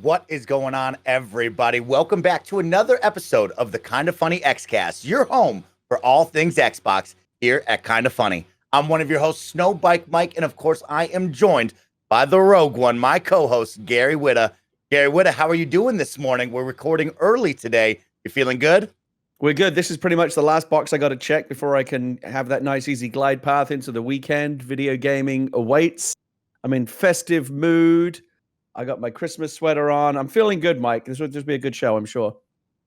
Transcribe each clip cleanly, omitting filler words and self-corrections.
What is going on, everybody? Welcome back to another episode of the Kinda Funny Xcast, your home for all things Xbox here at Kinda Funny. I'm one of your hosts, SnowBikeMike, and of course, I am joined by the rogue one, my co-host, Gary Whitta. Gary Whitta, how are you doing this morning? We're recording early today. You feeling good? We're good. This is pretty much the last box I got to check before I can have that nice, easy glide path into the weekend. Video gaming awaits. I'm in festive mood. I got my Christmas sweater on. I'm feeling good, Mike. This will just be a good show, I'm sure.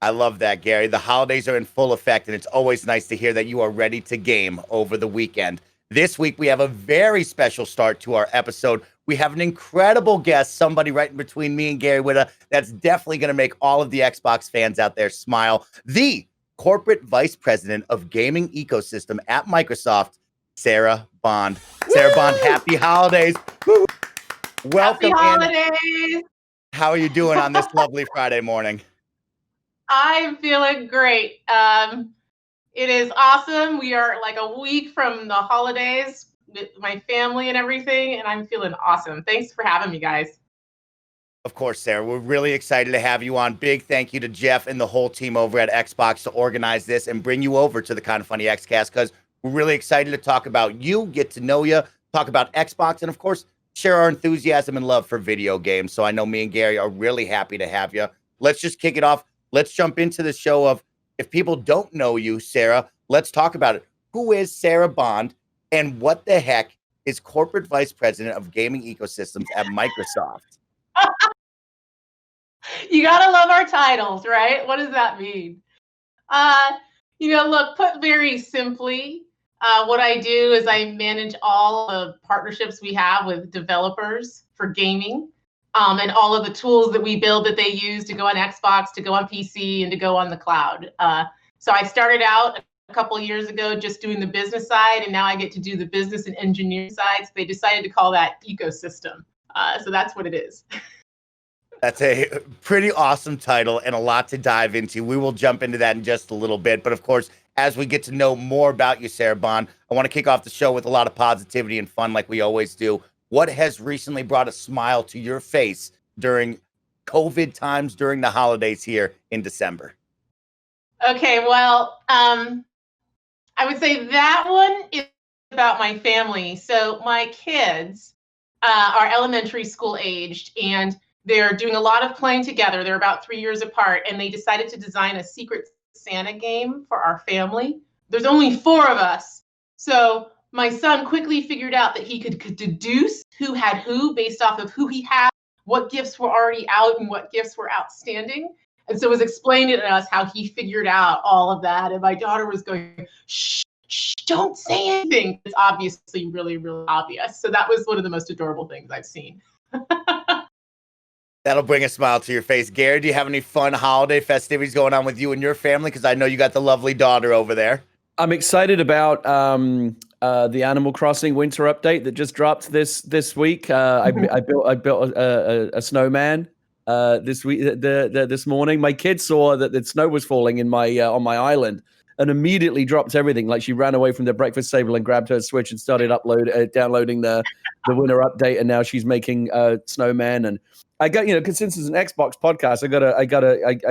I love that, Gary. The holidays are in full effect, and it's always nice to hear that you are ready to game over the weekend. This week, we have a very special start to our episode. We have an incredible guest, somebody right in between me and Gary Whitta, that's definitely going to make all of the Xbox fans out there smile. The Corporate Vice President of Gaming Ecosystem at Microsoft, Sarah Bond. Woo! Sarah Bond, happy holidays. Woo! Welcome. Happy holidays. How are you doing on this lovely Friday morning? I'm feeling great. It is awesome. We are like a week from the holidays with my family and everything, and I'm feeling awesome. Thanks for having me, guys. Of course, Sarah. We're really excited to have you on. Big thank you to Jeff and the whole team over at Xbox to organize this and bring you over to the Kinda Funny Xcast, because we're really excited to talk about you, get to know you, talk about Xbox, and of course, share our enthusiasm and love for video games. So I know me and Gary are really happy to have you. Let's just kick it off. Let's jump into the show of, if people don't know you, Sarah, let's talk about it. Who is Sarah Bond, and what the heck is Corporate Vice President of Gaming Ecosystems at Microsoft? You gotta love our titles, right? What does that mean? Look, put very simply, what I do is I manage all the partnerships we have with developers for gaming, and all of the tools that we build that they use to go on Xbox, to go on PC, and to go on the cloud. So I started out a couple of years ago just doing the business side, and now I get to do the business and engineering side. So they decided to call that ecosystem. So that's what it is. That's a pretty awesome title and a lot to dive into. We will jump into that in just a little bit. But of course, as we get to know more about you, Sarah Bond, I want to kick off the show with a lot of positivity and fun like we always do. What has recently brought a smile to your face during COVID times, during the holidays here in December? Okay, well, I would say that one is about my family. So my kids are elementary school aged, and they're doing a lot of playing together. They're about 3 years apart, and they decided to design a Secret Santa game for our family. There's only 4 of us. So my son quickly figured out that he could deduce who had who based off of who he had, what gifts were already out, and what gifts were outstanding. And so was explaining to us how he figured out all of that. And my daughter was going, shh, don't say anything. It's obviously really, really obvious. So that was one of the most adorable things I've seen. That'll bring a smile to your face. Gary, do you have any fun holiday festivities going on with you and your family? Because I know you got the lovely daughter over there. I'm excited about the Animal Crossing winter update that just dropped this week. I built a snowman this morning. My kid saw that the snow was falling in my on my island and immediately dropped everything. Like, she ran away from the breakfast table and grabbed her Switch and started downloading the winter update, and now she's making snowman. And I got, because since it's an Xbox podcast, I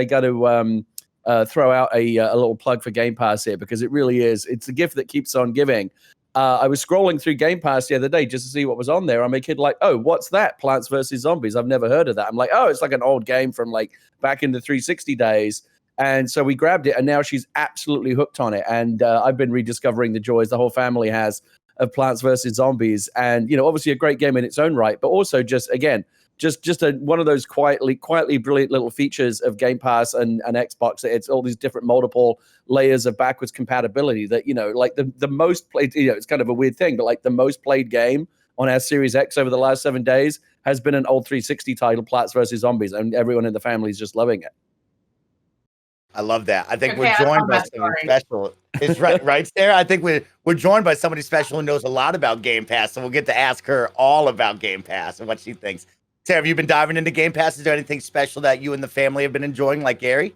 got to throw out a little plug for Game Pass here, because it really is. It's a gift that keeps on giving. I was scrolling through Game Pass the other day just to see what was on there. I'm a kid like, oh, what's that? Plants vs. Zombies. I've never heard of that. I'm like, oh, it's like an old game from like back in the 360 days. And so we grabbed it, and now she's absolutely hooked on it. And I've been rediscovering the joys the whole family has of Plants vs. Zombies. And, obviously a great game in its own right, but also just one of those quietly brilliant little features of Game Pass and Xbox. It's all these different multiple layers of backwards compatibility that, like the most played, it's kind of a weird thing, but like the most played game on our Series X over the last 7 days has been an old 360 title, Plants vs. Zombies, and everyone in the family is just loving it. I love that. I think we're joined by somebody special. It's right, Sarah? I think we're joined by somebody special who knows a lot about Game Pass, so we'll get to ask her all about Game Pass and what she thinks. Sarah, have you been diving into Game Pass? Is there anything special that you and the family have been enjoying, like Gary?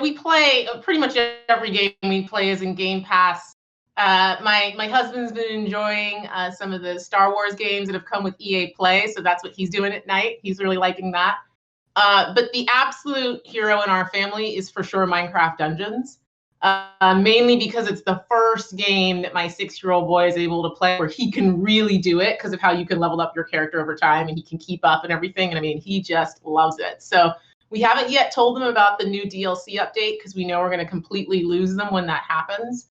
We play pretty much every game we play is in Game Pass. My husband's been enjoying some of the Star Wars games that have come with EA Play, so that's what he's doing at night. He's really liking that. But the absolute hero in our family is for sure Minecraft Dungeons. Mainly because it's the first game that my 6-year-old boy is able to play where he can really do it because of how you can level up your character over time and he can keep up and everything. And I mean, he just loves it. So we haven't yet told them about the new DLC update because we know we're going to completely lose them when that happens.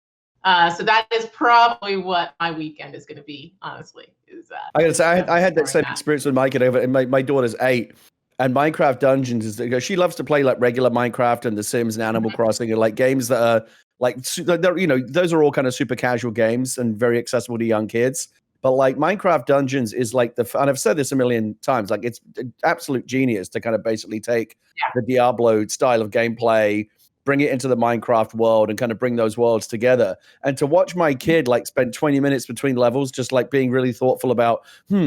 So that is probably what my weekend is going to be, honestly. I gotta say, I had that same experience with my kid. My daughter's 8. And Minecraft Dungeons is she loves to play like regular Minecraft and The Sims and Animal Crossing and like games that are like, those are all kind of super casual games and very accessible to young kids. But like Minecraft Dungeons is like and I've said this a million times, like it's absolute genius to kind of basically take the Diablo style of gameplay, bring it into the Minecraft world and kind of bring those worlds together. And to watch my kid like spend 20 minutes between levels, just like being really thoughtful about,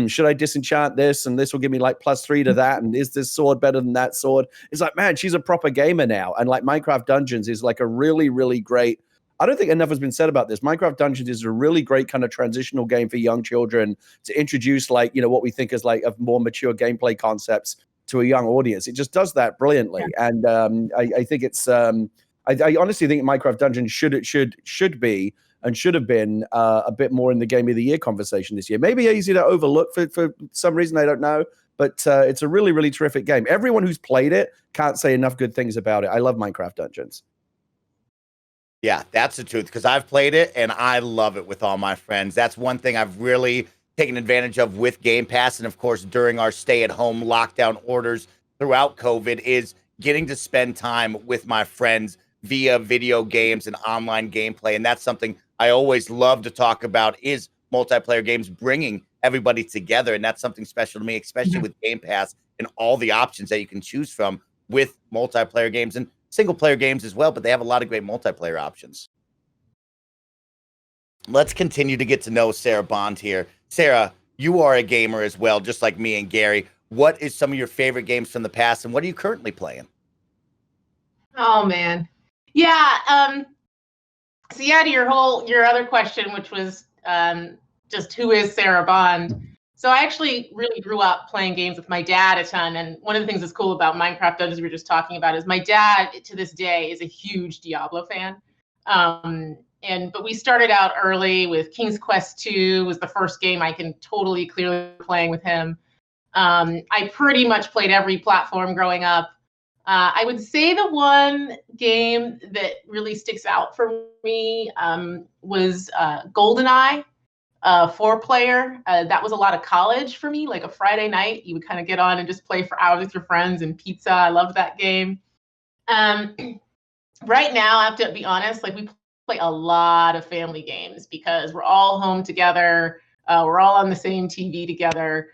should I disenchant this? And this will give me like +3 to that. And is this sword better than that sword? It's like, man, she's a proper gamer now. And like Minecraft Dungeons is like a really, really great, I don't think enough has been said about this. Minecraft Dungeons is a really great kind of transitional game for young children to introduce like, what we think is like of more mature gameplay concepts to a young audience. It just does that brilliantly. And I think it's I honestly think Minecraft Dungeons should be and should have been a bit more in the Game of the Year conversation this year. Maybe easy to overlook for some reason, I don't know, but it's a really, really terrific game. Everyone who's played it can't say enough good things about it. I love Minecraft Dungeons. Yeah, that's the truth, because I've played it and I love it with all my friends. That's one thing I've really taken advantage of with Game Pass, and of course during our stay-at-home lockdown orders throughout COVID, is getting to spend time with my friends via video games and online gameplay. And that's something I always love to talk about, is multiplayer games bringing everybody together. And that's something special to me, especially with Game Pass and all the options that you can choose from with multiplayer games and single player games as well. But they have a lot of great multiplayer options. Let's continue to get to know Sarah Bond here. Sarah, you are a gamer as well, just like me and Gary. What is some of your favorite games from the past, and what are you currently playing? Oh man, yeah. So yeah, to your other question, which was just who is Sarah Bond. So I actually really grew up playing games with my dad a ton, and one of the things that's cool about Minecraft Dungeons we were just talking about is my dad to this day is a huge Diablo fan. But we started out early with King's Quest II was the first game I can totally clearly playing with him. I pretty much played every platform growing up. I would say the one game that really sticks out for me was GoldenEye, 4-player. That was a lot of college for me, like a Friday night. You would kind of get on and just play for hours with your friends and pizza. I loved that game. Right now, I have to be honest, like we play a lot of family games because we're all home together. We're all on the same TV together.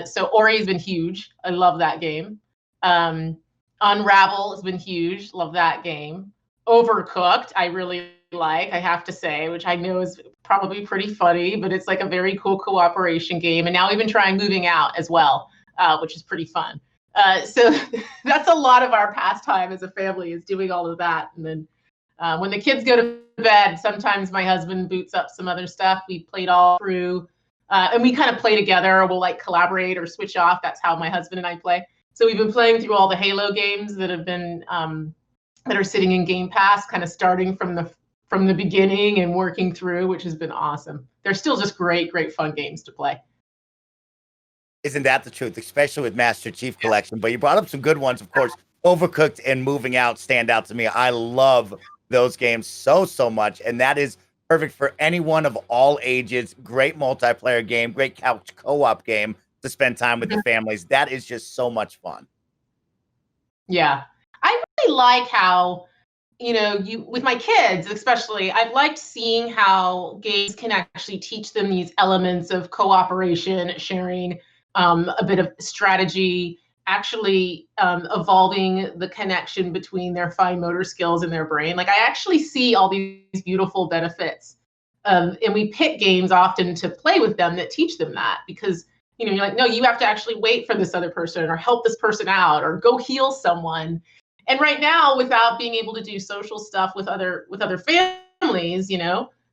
So Ori's been huge. I love that game. Unravel has been huge. Love that game. Overcooked, I really like, I have to say, which I know is probably pretty funny, but it's like a very cool cooperation game. And now we've been trying Moving Out as well, which is pretty fun. So that's a lot of our pastime as a family, is doing all of that. And then when the kids go to bed, sometimes my husband boots up some other stuff. We played all through, and we kind of play together, or we'll like collaborate or switch off. That's how my husband and I play. So we've been playing through all the Halo games that have been that are sitting in Game Pass, kind of starting from the beginning and working through, which has been awesome. They're still just great fun games to play. Isn't that the truth, especially with Master Chief Collection? But you brought up some good ones, of course. Overcooked and Moving Out stand out to me. I love those games so much, and that is perfect for anyone of all ages. Great multiplayer game, great couch co-op game to spend time with the families. That is just so much fun. Yeah, I really like how, with my kids especially, I've liked seeing how games can actually teach them these elements of cooperation, sharing, a bit of strategy, actually evolving the connection between their fine motor skills and their brain. Like, I actually see all these beautiful benefits. And we pick games often to play with them that teach them that, because you're like, no, you have to actually wait for this other person, or help this person out, or go heal someone. And right now, without being able to do social stuff with other families,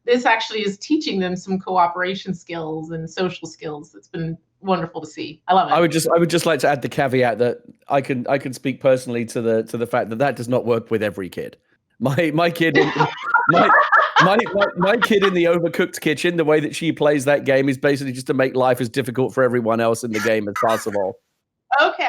this actually is teaching them some cooperation skills and social skills. It's been wonderful to see. I love it. I would just like to add the caveat that I can speak personally to the fact that does not work with every kid. My kid my kid in the Overcooked Kitchen, the way that she plays that game is basically just to make life as difficult for everyone else in the game as possible. Okay.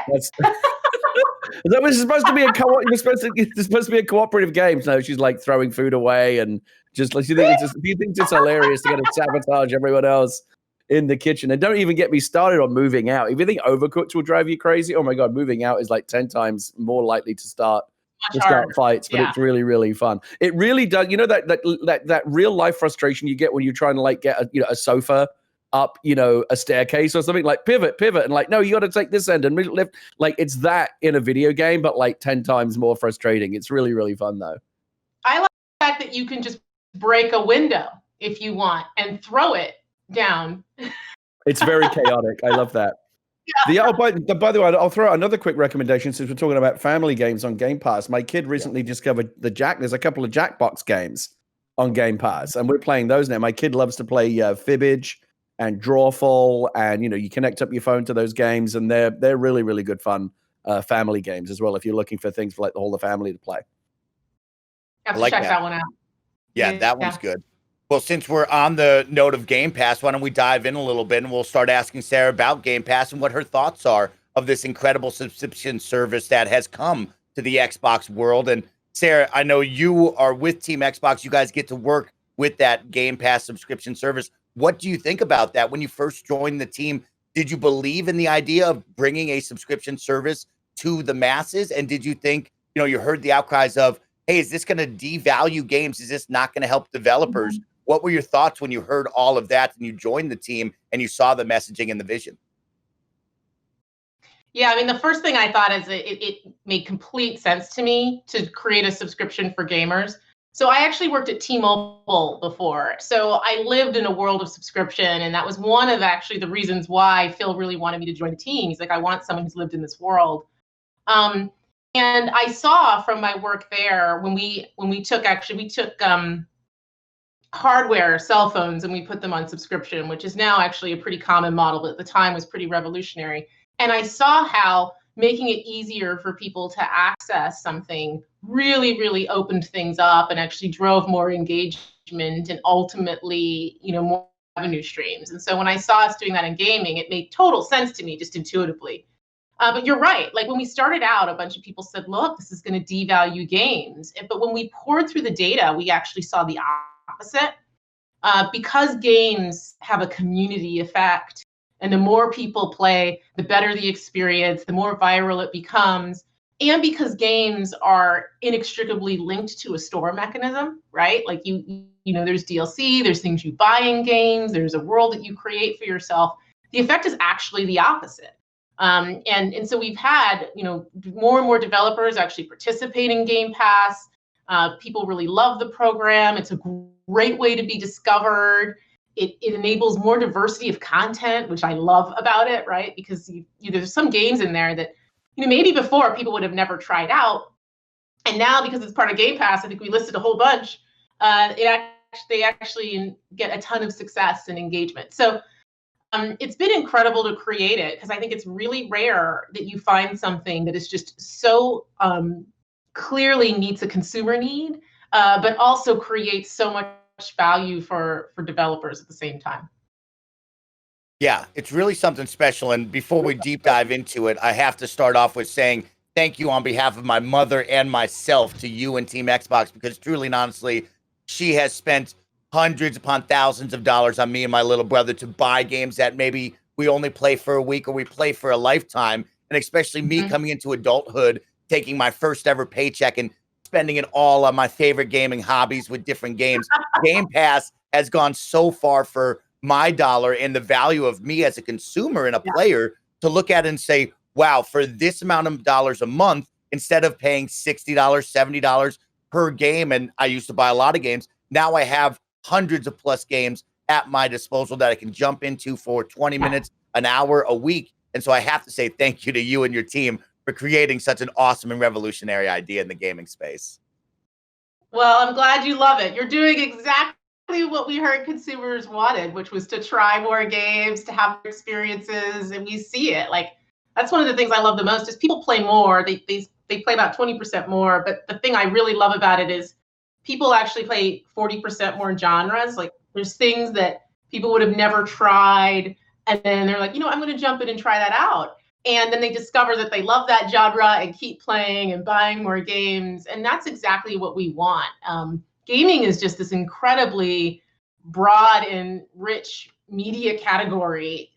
That was supposed to be it's supposed to be a cooperative game. No, she's like throwing food away and just like she thinks it's hilarious to get to sabotage everyone else in the kitchen. And don't even get me started on moving out. If you think Overcooked will drive you crazy, oh my god, moving out is like 10 times more likely to start fights, but it's really, really fun. It really does. You know that real life frustration you get when you're trying to like get a sofa up, a staircase or something, like pivot, and like, no, you got to take this end and lift. Like it's that in a video game, but like 10 times more frustrating. It's really, really fun though. I like the fact that you can just break a window if you want and throw it down. It's very chaotic. I love that. Yeah. By the way, I'll throw out another quick recommendation since we're talking about family games on Game Pass. My kid recently discovered there's a couple of Jackbox games on Game Pass, and we're playing those now. My kid loves to play Fibbage and Drawful, and you connect up your phone to those games, and they're really, really good fun family games as well if you're looking for things for like the whole of the family to play. I have to check that one out. Yeah, that one's good. Well, since we're on the note of Game Pass, why don't we dive in a little bit and we'll start asking Sarah about Game Pass and what her thoughts are of this incredible subscription service that has come to the Xbox world. And Sarah, I know you are with Team Xbox. You guys get to work with that Game Pass subscription service. What do you think about that? When you first joined the team, did you believe in the idea of bringing a subscription service to the masses? And did you think, you heard the outcries of, hey, is this going to devalue games? Is this not going to help developers? Mm-hmm. What were your thoughts when you heard all of that and you joined the team and you saw the messaging and the vision? Yeah, I mean, the first thing I thought is it made complete sense to me to create a subscription for gamers. So I actually worked at T-Mobile before. So I lived in a world of subscription, and that was one of actually the reasons why Phil really wanted me to join the team. He's like, I want someone who's lived in this world. And I saw from my work there when we took hardware, cell phones, and we put them on subscription, which is now actually a pretty common model, but at the time was pretty revolutionary. And I saw how making it easier for people to access something really, really opened things up and actually drove more engagement and ultimately, more revenue streams. And so when I saw us doing that in gaming, it made total sense to me just intuitively. But you're right. Like when we started out, a bunch of people said, look, this is going to devalue games. But when we poured through the data, we actually saw the opposite. Because games have a community effect, and the more people play, the better the experience, the more viral it becomes. And because games are inextricably linked to a store mechanism, right? Like there's DLC, there's things you buy in games, there's a world that you create for yourself. The effect is actually the opposite. And so we've had, more and more developers actually participate in Game Pass. People really love the program. It's a great way to be discovered. It enables more diversity of content, which I love about it, right? Because there's some games in there that, maybe before people would have never tried out. And now because it's part of Game Pass, I think we listed a whole bunch. They actually get a ton of success and engagement. So it's been incredible to create it because I think it's really rare that you find something that is just so clearly meets a consumer need, but also creates so much value for developers at the same time. Yeah, it's really something special. And before we deep dive into it, I have to start off with saying thank you on behalf of my mother and myself to you and Team Xbox, because truly and honestly, she has spent hundreds upon thousands of dollars on me and my little brother to buy games that maybe we only play for a week or we play for a lifetime. And especially me coming into adulthood, taking my first ever paycheck and spending it all on my favorite gaming hobbies with different games. Game Pass has gone so far for my dollar and the value of me as a consumer and a player to look at it and say, wow, for this amount of dollars a month, instead of paying $60, $70 per game, and I used to buy a lot of games, now I have hundreds of plus games at my disposal that I can jump into for 20 minutes, an hour, a week. And so I have to say thank you to you and your team for creating such an awesome and revolutionary idea in the gaming space. Well, I'm glad you love it. You're doing exactly what we heard consumers wanted, which was to try more games, to have experiences, and we see it. Like, that's one of the things I love the most is people play more. They play about 20% more, but the thing I really love about it is people actually play 40% more genres. Like, there's things that people would have never tried, and then they're like, I'm going to jump in and try that out. And then they discover that they love that genre and keep playing and buying more games. And that's exactly what we want. Gaming is just this incredibly broad and rich media category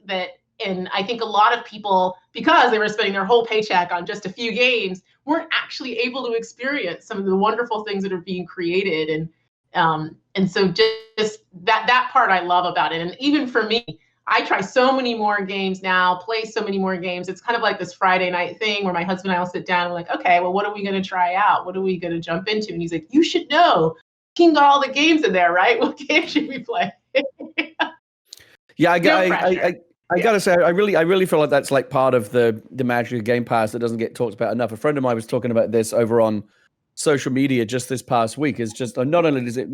and I think a lot of people, because they were spending their whole paycheck on just a few games, weren't actually able to experience some of the wonderful things that are being created. And so just that part I love about it. And even for me, I try so many more games now, play so many more games. It's kind of like this Friday night thing where my husband and I will sit down and we're like, okay, well, what are we going to try out? What are we going to jump into? And he's like, you should know. King got all the games in there, right? What game should we play? Yeah, I gotta say, I really feel like that's like part of the magic of Game Pass that doesn't get talked about enough. A friend of mine was talking about this over on social media just this past week. Is just not only does it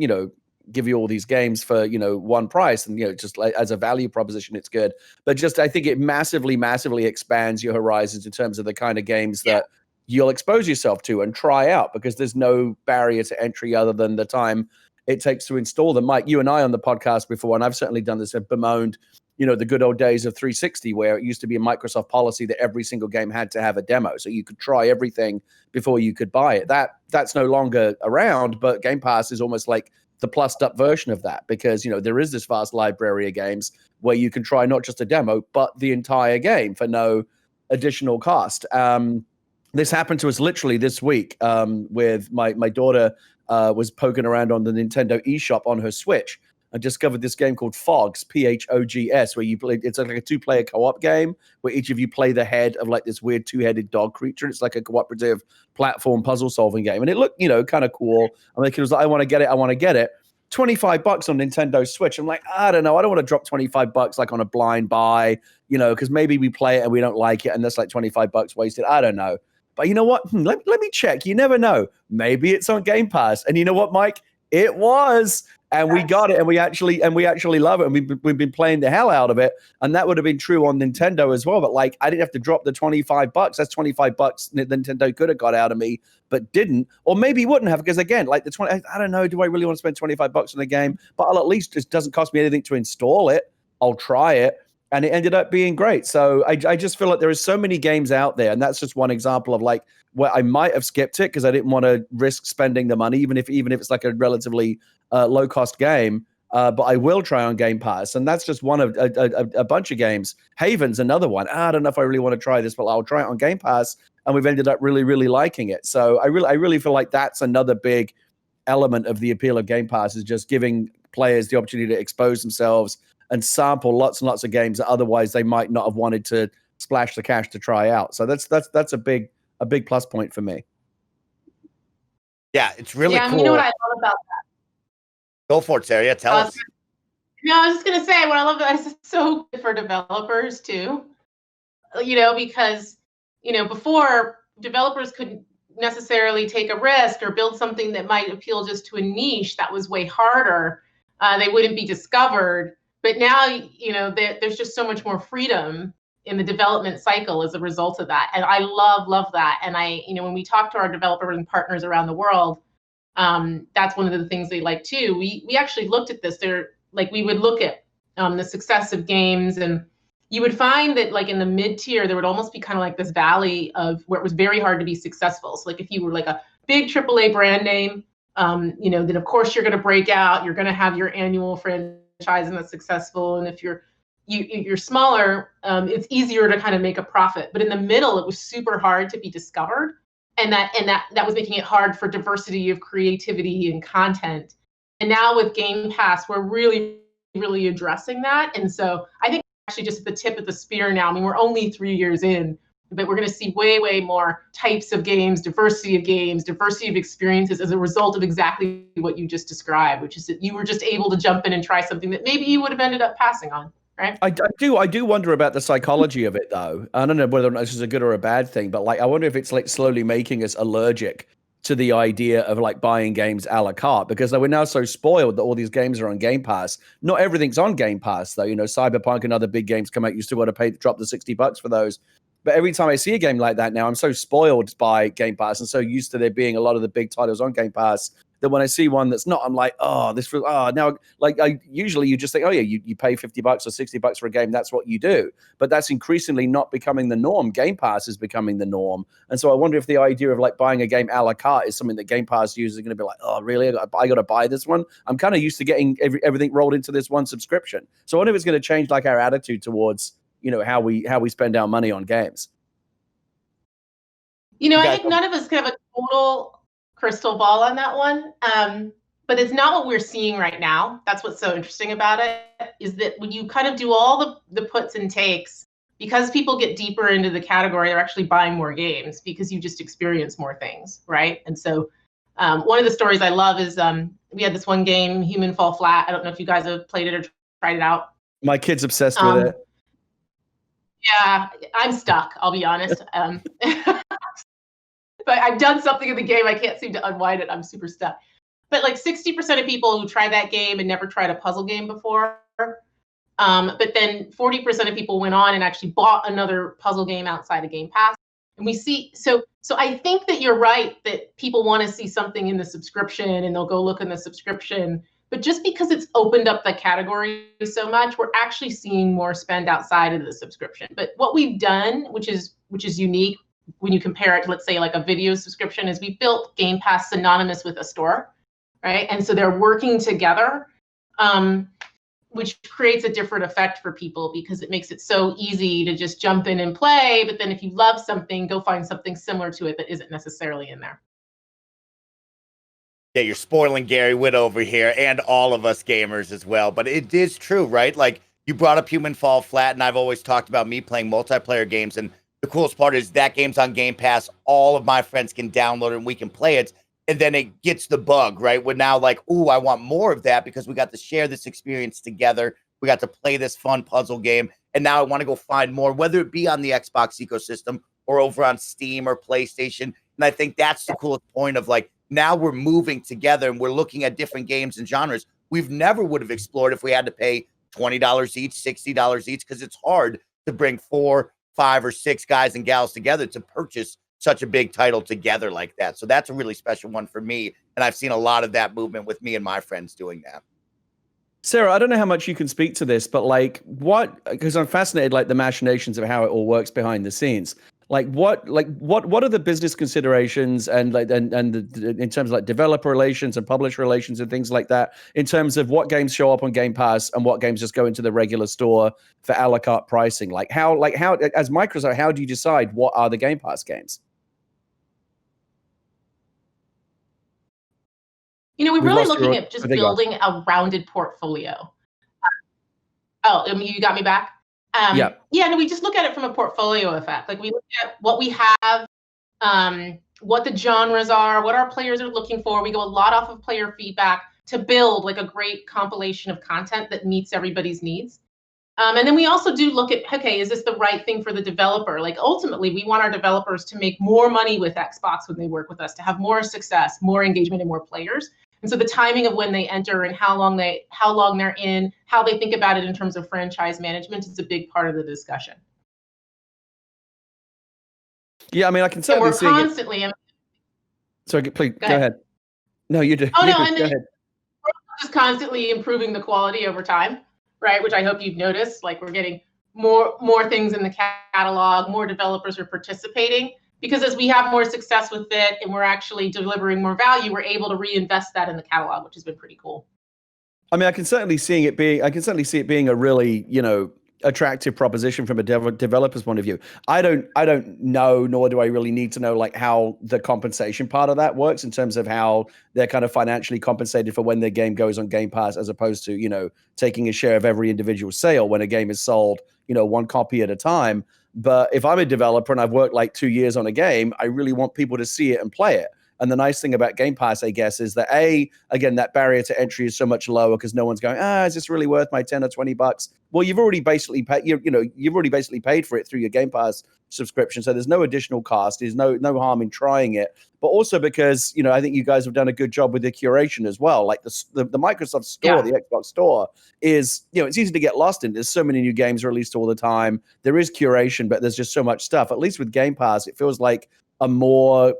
give you all these games for one price and just like as a value proposition it's good, but just I think it massively expands your horizons in terms of the kind of games that you'll expose yourself to and try out, because there's no barrier to entry other than the time it takes to install them. Mike, you and I on the podcast before, and I've certainly done this, have bemoaned the good old days of 360 where it used to be a Microsoft policy that every single game had to have a demo, so you could try everything before you could buy it. That's no longer around, but Game Pass is almost like the plussed up version of that, because there is this vast library of games where you can try not just a demo but the entire game for no additional cost. This happened to us literally this week with my daughter was poking around on the Nintendo eShop on her Switch and discovered this game called Phogs, Phogs, where you play. It's like a 2-player co-op game where each of you play the head of like this weird 2-headed dog creature. It's like a cooperative platform puzzle solving game, and it looked kind of cool. And the kid was like, I want to get it. $25 on Nintendo Switch. I'm like, I don't know. I don't want to drop $25 like on a blind buy, because maybe we play it and we don't like it, and that's like $25 wasted. I don't know. But you know what? Let me check. You never know. Maybe it's on Game Pass. And you know what, Mike? It was. And we got it, and we actually love it, and we've been playing the hell out of it. And that would have been true on Nintendo as well. But like, I didn't have to drop the $25. That's $25 that Nintendo could have got out of me, but didn't. Or maybe wouldn't have, because again, like the 20. I don't know. Do I really want to spend $25 on a game? But I'll at least, it doesn't cost me anything to install it. I'll try it. And it ended up being great. So I just feel like there are so many games out there, and that's just one example of like where I might have skipped it because I didn't want to risk spending the money, even if it's like a relatively low cost game. But I will try on Game Pass, and that's just one of a bunch of games. Haven's another one. I don't know if I really want to try this, but I'll try it on Game Pass, and we've ended up really liking it. So I really feel like that's another big element of the appeal of Game Pass, is just giving players the opportunity to expose themselves and sample lots and lots of games that otherwise they might not have wanted to splash the cash to try out. So that's a big plus point for me. Yeah, it's really cool. You know what I love about that? Go for it, Sarah. Yeah, tell us. No, I was just gonna say what I love about it is it's so good for developers too. Because before, developers couldn't necessarily take a risk or build something that might appeal just to a niche that was way harder. They wouldn't be discovered. But now, there's just so much more freedom in the development cycle as a result of that. And I love that. And when we talk to our developers and partners around the world, that's one of the things they like too. We actually looked at this. We would look at the success of games, and you would find that like in the mid-tier, there would almost be kind of like this valley of where it was very hard to be successful. So like if you were like a big AAA brand name, then of course you're going to break out. You're going to have your annual franchise and that's successful. And if you're smaller, it's easier to kind of make a profit. But in the middle, it was super hard to be discovered, and that was making it hard for diversity of creativity and content. And now with Game Pass, we're really addressing that. And so I think actually just at the tip of the spear now. I mean, we're only 3 years in, but we're going to see way more types of games, diversity of experiences as a result of exactly what you just described, which is that you were just able to jump in and try something that maybe you would have ended up passing on. Right? I do wonder about the psychology of it, though. I don't know whether or not this is a good or a bad thing, but like I wonder if it's like slowly making us allergic to the idea of like buying games a la carte, because we're now so spoiled that all these games are on Game Pass. Not everything's on Game Pass though. Cyberpunk and other big games come out, you still got to drop the $60 for those. But every time I see a game like that now, I'm so spoiled by Game Pass and so used to there being a lot of the big titles on Game Pass that when I see one that's not, I'm like, now, like usually you just think, oh yeah, you pay $50 or $60 for a game. That's what you do. But that's increasingly not becoming the norm. Game Pass is becoming the norm. And so I wonder if the idea of like buying a game a la carte is something that Game Pass users are going to be like, oh really? I got to buy this one. I'm kind of used to getting everything rolled into this one subscription. So I wonder if it's going to change like our attitude towards, how we spend our money on games. I think none of us can have a total crystal ball on that one. But it's not what we're seeing right now. That's what's so interesting about it, is that when you kind of do all the puts and takes, because people get deeper into the category, they're actually buying more games because you just experience more things, right? And so one of the stories I love is we had this one game, Human Fall Flat. I don't know if you guys have played it or tried it out. My kid's obsessed with it. Yeah, I'm stuck, I'll be honest. But I've done something in the game. I can't seem to unwind it. I'm super stuck. But like 60% of people who try that game and never tried a puzzle game before. But then 40% of people went on and actually bought another puzzle game outside of Game Pass. And we see, so I think that you're right that people want to see something in the subscription and they'll go look in the subscription. But just because it's opened up the category so much, we're actually seeing more spend outside of the subscription. But what we've done, which is unique when you compare it to, let's say, like a video subscription, is we built Game Pass synonymous with a store, right? And so they're working together, which creates a different effect for people because it makes it so easy to just jump in and play. But then if you love something, go find something similar to it that isn't necessarily in there. Yeah, you're spoiling Gary Whitta over here and all of us gamers as well. But it is true, right? Like you brought up Human Fall Flat, and I've always talked about me playing multiplayer games. And the coolest part is that game's on Game Pass. All of my friends can download it and we can play it. And then it gets the bug, right? We're now like, ooh, I want more of that because we got to share this experience together. We got to play this fun puzzle game. And now I want to go find more, whether it be on the Xbox ecosystem or over on Steam or PlayStation. And I think that's the coolest point of like, now we're moving together and we're looking at different games and genres we've never would have explored if we had to pay $20 each, $60 each, because it's hard to bring 4, 5, or 6 guys and gals together to purchase such a big title together like that. So that's a really special one for me. And I've seen a lot of that movement with me and my friends doing that. Sarah, I don't know how much you can speak to this, but like because I'm fascinated, like the machinations of how it all works behind the scenes. What are the business considerations and in terms of like developer relations and publisher relations and things like that, in terms of what games show up on Game Pass and what games just go into the regular store for a la carte pricing? How as Microsoft, how do you decide what are the Game Pass games? We're really looking at just building a rounded portfolio. You got me back? Yeah, no, we just look at it from a portfolio effect. Like we look at what we have, what the genres are, what our players are looking for. We go a lot off of player feedback to build like a great compilation of content that meets everybody's needs. And then we also do look at, okay, is this the right thing for the developer? Like ultimately, we want our developers to make more money with Xbox when they work with us, to have more success, more engagement, and more players. And so the timing of when they enter and how long they're in, how they think about it in terms of franchise management is a big part of the discussion. Yeah, I mean, I can certainly see constantly. Sorry, please go ahead. No, you do. Oh, no, I mean, go ahead. We're just constantly improving the quality over time, right? Which I hope you've noticed. Like we're getting more things in the catalog, more developers are participating. Because as we have more success with it and we're actually delivering more value, we're able to reinvest that in the catalog, which has been pretty cool. I mean, I can certainly see it being a really, attractive proposition from a developer's point of view. I don't know, nor do I really need to know like how the compensation part of that works in terms of how they're kind of financially compensated for when their game goes on Game Pass, as opposed to, taking a share of every individual sale when a game is sold, one copy at a time. But if I'm a developer and I've worked like 2 years on a game, I really want people to see it and play it. And the nice thing about Game Pass, I guess, is that again, that barrier to entry is so much lower because no one's going, is this really worth my 10 or 20 bucks? Well, you've already basically paid, you've already basically paid for it through your Game Pass subscription. So there's no additional cost. There's no harm in trying it. But also because, I think you guys have done a good job with the curation as well. Like the Microsoft Store, the Xbox Store is, it's easy to get lost in. There's so many new games released all the time. There is curation, but there's just so much stuff. At least with Game Pass, it feels like a more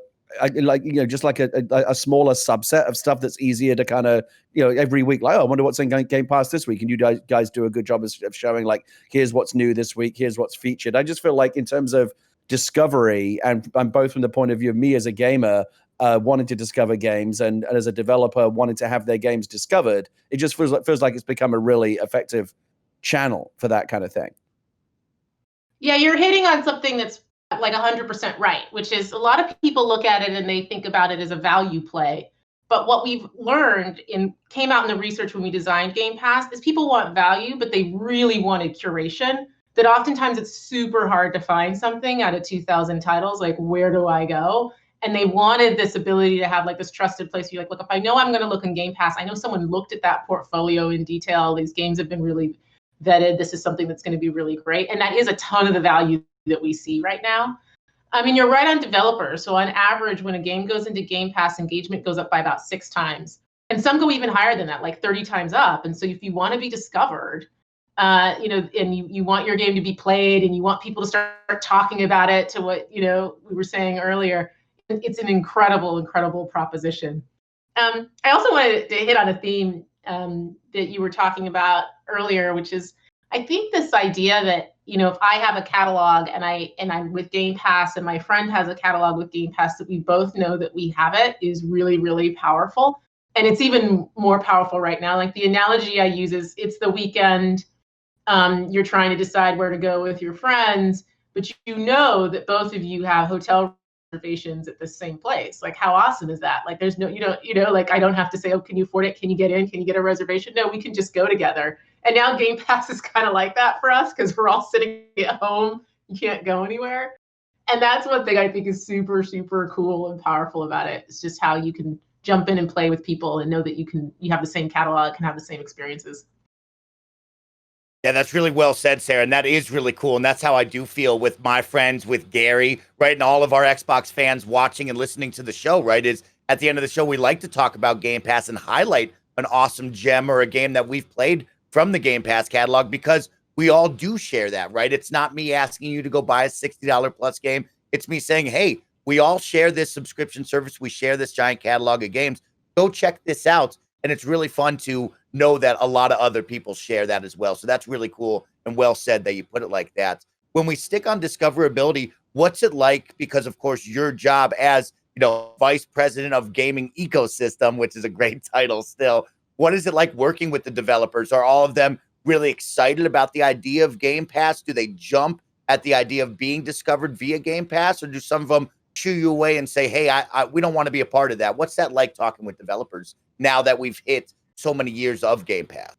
just like a smaller subset of stuff that's easier to kind of, every week, like, I wonder what's in Game Pass this week. And you guys do a good job of showing, like, here's what's new this week, here's what's featured. I just feel like in terms of discovery, and both from the point of view of me as a gamer, wanting to discover games, and as a developer wanting to have their games discovered, it just feels like it's become a really effective channel for that kind of thing. Yeah, you're hitting on something that's like 100% right, which is a lot of people look at it and they think about it as a value play. But what we've learned came out in the research when we designed Game Pass is people want value, but they really wanted curation. That oftentimes it's super hard to find something out of 2,000 titles. Like, where do I go? And they wanted this ability to have like this trusted place where you're like, look, if I know I'm going to look in Game Pass, I know someone looked at that portfolio in detail. These games have been really vetted. This is something that's going to be really great. And that is a ton of the value that we see right now. I mean, you're right on developers. So on average, when a game goes into Game Pass, engagement goes up by about 6 times. And some go even higher than that, like 30 times up. And so if you want to be discovered, and you want your game to be played and you want people to start talking about it, to what, we were saying earlier, it's an incredible, incredible proposition. I also wanted to hit on a theme that you were talking about earlier, which is, I think this idea that, if I have a catalog and I'm with Game Pass and my friend has a catalog with Game Pass, that we both know that we have it, is really, really powerful. And it's even more powerful right now. Like, the analogy I use is, it's the weekend, you're trying to decide where to go with your friends, but you know that both of you have hotel reservations at the same place. Like, how awesome is that? Like, there's no, like, I don't have to say, oh, can you afford it? Can you get in? Can you get a reservation? No, we can just go together. And now Game Pass is kind of like that for us, because we're all sitting at home. You can't go anywhere. And that's one thing I think is super, super cool and powerful about it. It's just how you can jump in and play with people and know that you have the same catalog, can have the same experiences. Yeah, that's really well said, Sarah. And that is really cool. And that's how I do feel with my friends, with Gary, right? And all of our Xbox fans watching and listening to the show, right? Is at the end of the show, we like to talk about Game Pass and highlight an awesome gem or a game that we've played from the Game Pass catalog, because we all do share that, right? It's not me asking you to go buy a $60 plus game. It's me saying, hey, we all share this subscription service. We share this giant catalog of games. Go check this out. And it's really fun to know that a lot of other people share that as well. So that's really cool and well said that you put it like that. When we stick on discoverability, what's it like? Because, of course, your job as, vice president of gaming ecosystem, which is a great title still. What is it like working with the developers? Are all of them really excited about the idea of Game Pass? Do they jump at the idea of being discovered via Game Pass? Or do some of them shoo you away and say, hey, we don't want to be a part of that? What's that like talking with developers now that we've hit so many years of Game Pass?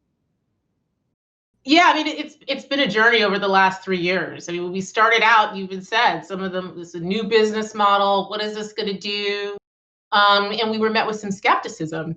Yeah, I mean, it's been a journey over the last 3 years. I mean, when we started out, you even said, some of them, this is a new business model. What is this going to do? And we were met with some skepticism.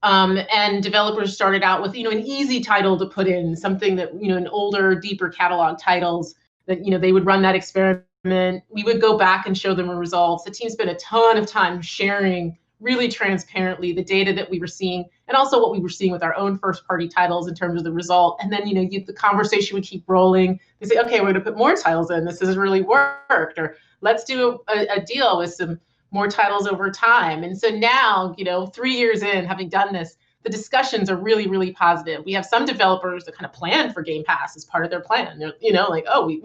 And developers started out with, an easy title to put in, something that, an older, deeper catalog titles that, they would run that experiment. We would go back and show them the results. The team spent a ton of time sharing really transparently the data that we were seeing, and also what we were seeing with our own first-party titles in terms of the result. And then, the conversation would keep rolling. They say, okay, we're going to put more titles in. This has really worked. Or let's do a deal with some more titles over time. And so now, 3 years in, having done this, the discussions are really, really positive. We have some developers that kind of plan for Game Pass as part of their plan. They're, like, oh, we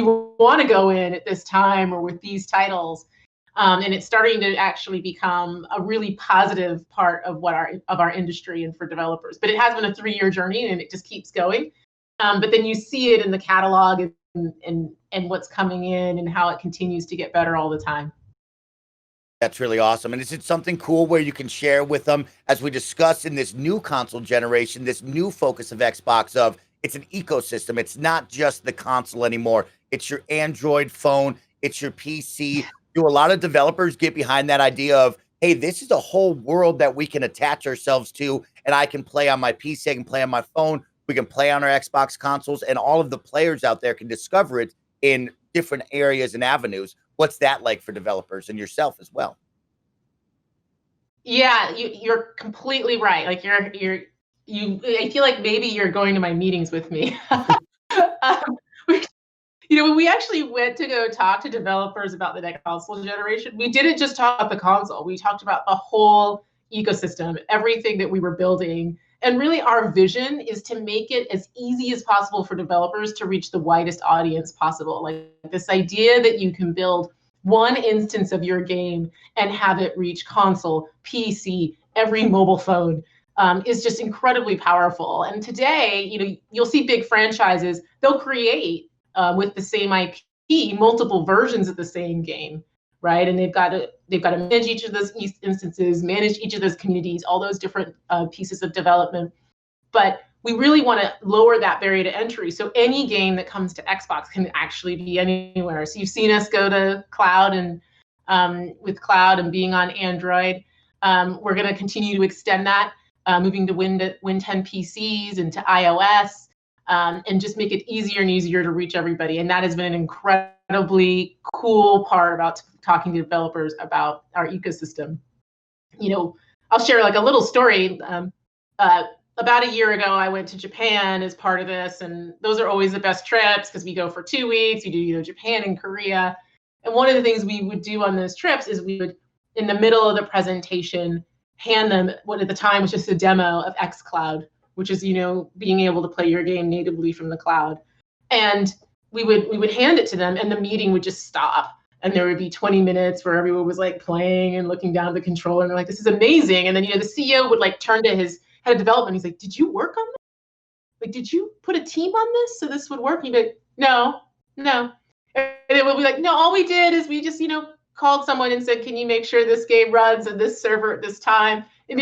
want to go in at this time or with these titles. And it's starting to actually become a really positive part of our industry and for developers. But it has been a 3-year journey, and it just keeps going. But then you see it in the catalog and what's coming in and how it continues to get better all the time. That's really awesome. And is it something cool where you can share with them, as we discussed in this new console generation, this new focus of Xbox, of it's an ecosystem. It's not just the console anymore. It's your Android phone. It's your PC. do a lot of developers get behind that idea of, hey, this is a whole world that we can attach ourselves to, and I can play on my PC, I can play on my phone, we can play on our Xbox consoles, and all of the players out there can discover it in different areas and avenues. What's that like for developers and yourself as well? Yeah, you're completely right. Like I feel like maybe you're going to my meetings with me. um, when we actually went to go talk to developers about the next console generation, we didn't just talk about the console. We talked about the whole ecosystem, everything that we were building. And really, our vision is to make it as easy as possible for developers to reach the widest audience possible. Like this idea that you can build one instance of your game and have it reach console, PC, every mobile phone is just incredibly powerful. And today, you'll see big franchises, they'll create with the same IP, multiple versions of the same game, right? And they've got to manage each of those instances, manage each of those communities, all those different pieces of development. But we really want to lower that barrier to entry, so any game that comes to Xbox can actually be anywhere. So you've seen us go to cloud, and with cloud and being on Android, we're going to continue to extend that, moving to Win 10 PCs and to iOS. And just make it easier and easier to reach everybody. And that has been an incredibly cool part about talking to developers about our ecosystem. I'll share like a little story. About a year ago, I went to Japan as part of this, and those are always the best trips because we go for 2 weeks. We do, Japan and Korea. And one of the things we would do on those trips is we would, in the middle of the presentation, hand them what at the time was just a demo of xCloud, which is, being able to play your game natively from the cloud. And we would hand it to them, and the meeting would just stop. And there would be 20 minutes where everyone was like playing and looking down at the controller, and they're like, this is amazing. And then, the CEO would like turn to his head of development. He's like, did you work on this? Like, did you put a team on this so this would work? And he'd be like, no. And it would be like, no, all we did is we just, called someone and said, can you make sure this game runs on this server at this time? And,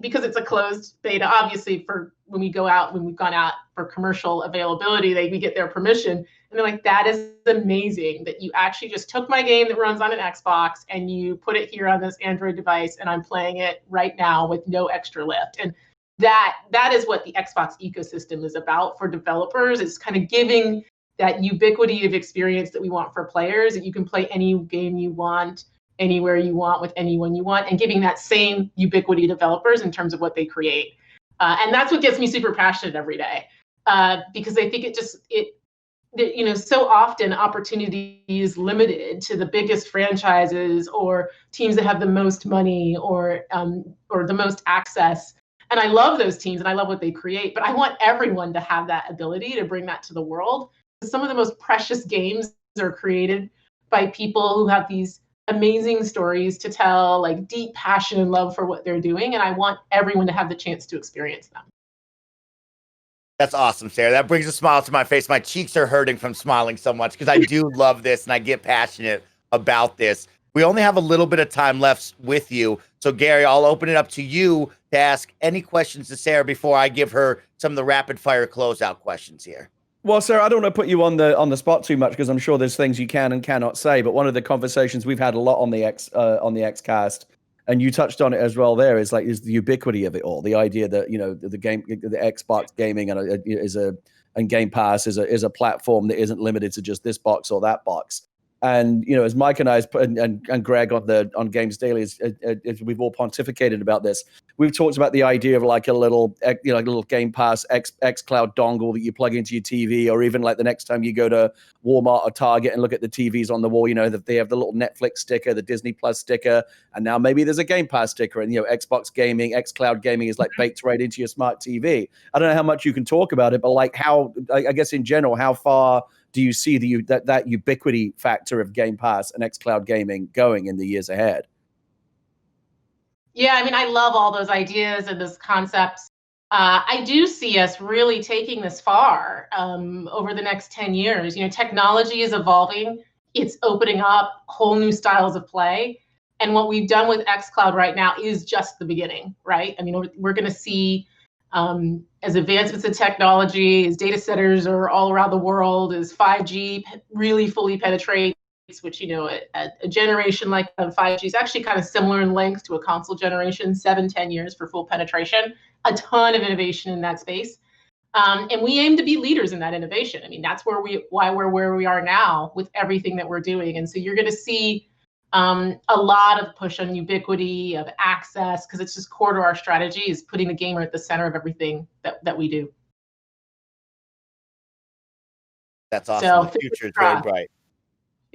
because it's a closed beta, obviously for when we've gone out for commercial availability, we get their permission. And they're like, that is amazing that you actually just took my game that runs on an Xbox and you put it here on this Android device, and I'm playing it right now with no extra lift. And that is what the Xbox ecosystem is about for developers. It's kind of giving that ubiquity of experience that we want for players, that you can play any game you want, anywhere you want, with anyone you want, and giving that same ubiquity to developers in terms of what they create. And that's what gets me super passionate every day, because I think so often opportunity is limited to the biggest franchises or teams that have the most money or the most access. And I love those teams and I love what they create, but I want everyone to have that ability to bring that to the world. Some of the most precious games are created by people who have these amazing stories to tell, like deep passion and love for what they're doing. And I want everyone to have the chance to experience them. That's awesome, Sarah. That brings a smile to my face. My cheeks are hurting from smiling so much because I do love this and I get passionate about this. We only have a little bit of time left with you. So, Gary, I'll open it up to you to ask any questions to Sarah before I give her some of the rapid fire closeout questions here. Well, Sarah, I don't want to put you on the spot too much because I'm sure there's things you can and cannot say. But one of the conversations we've had a lot on the Xcast, and you touched on it as well, there is the ubiquity of it all. The idea that the Xbox gaming and Game Pass is a platform that isn't limited to just this box or that box. And as Mike and I and Greg on Games Daily, as we've all pontificated about this, we've talked about the idea of like a little Game Pass xCloud dongle that you plug into your TV, or even like the next time you go to Walmart or Target and look at the TVs on the wall, that they have the little Netflix sticker, the Disney Plus sticker, and now maybe there's a Game Pass sticker, and Xbox gaming, xCloud gaming is like baked right into your smart TV. I don't know how much you can talk about it, but like how, I guess in general, how far do you see that ubiquity factor of Game Pass and xCloud gaming going in the years ahead? Yeah, I mean, I love all those ideas and those concepts. I do see us really taking this far over the next 10 years. Technology is evolving. It's opening up whole new styles of play. And what we've done with xCloud right now is just the beginning, right? I mean, we're going to see as advancements in technology, as data centers are all around the world, as 5G really fully penetrates which, a generation like 5G is actually kind of similar in length to a console generation, 7-10 years for full penetration, a ton of innovation in that space. And we aim to be leaders in that innovation. I mean, that's why we're where we are now with everything that we're doing. And so you're going to see a lot of push on ubiquity, of access, because it's just core to our strategy, is putting the gamer at the center of everything that we do. That's awesome. So, the future is very bright.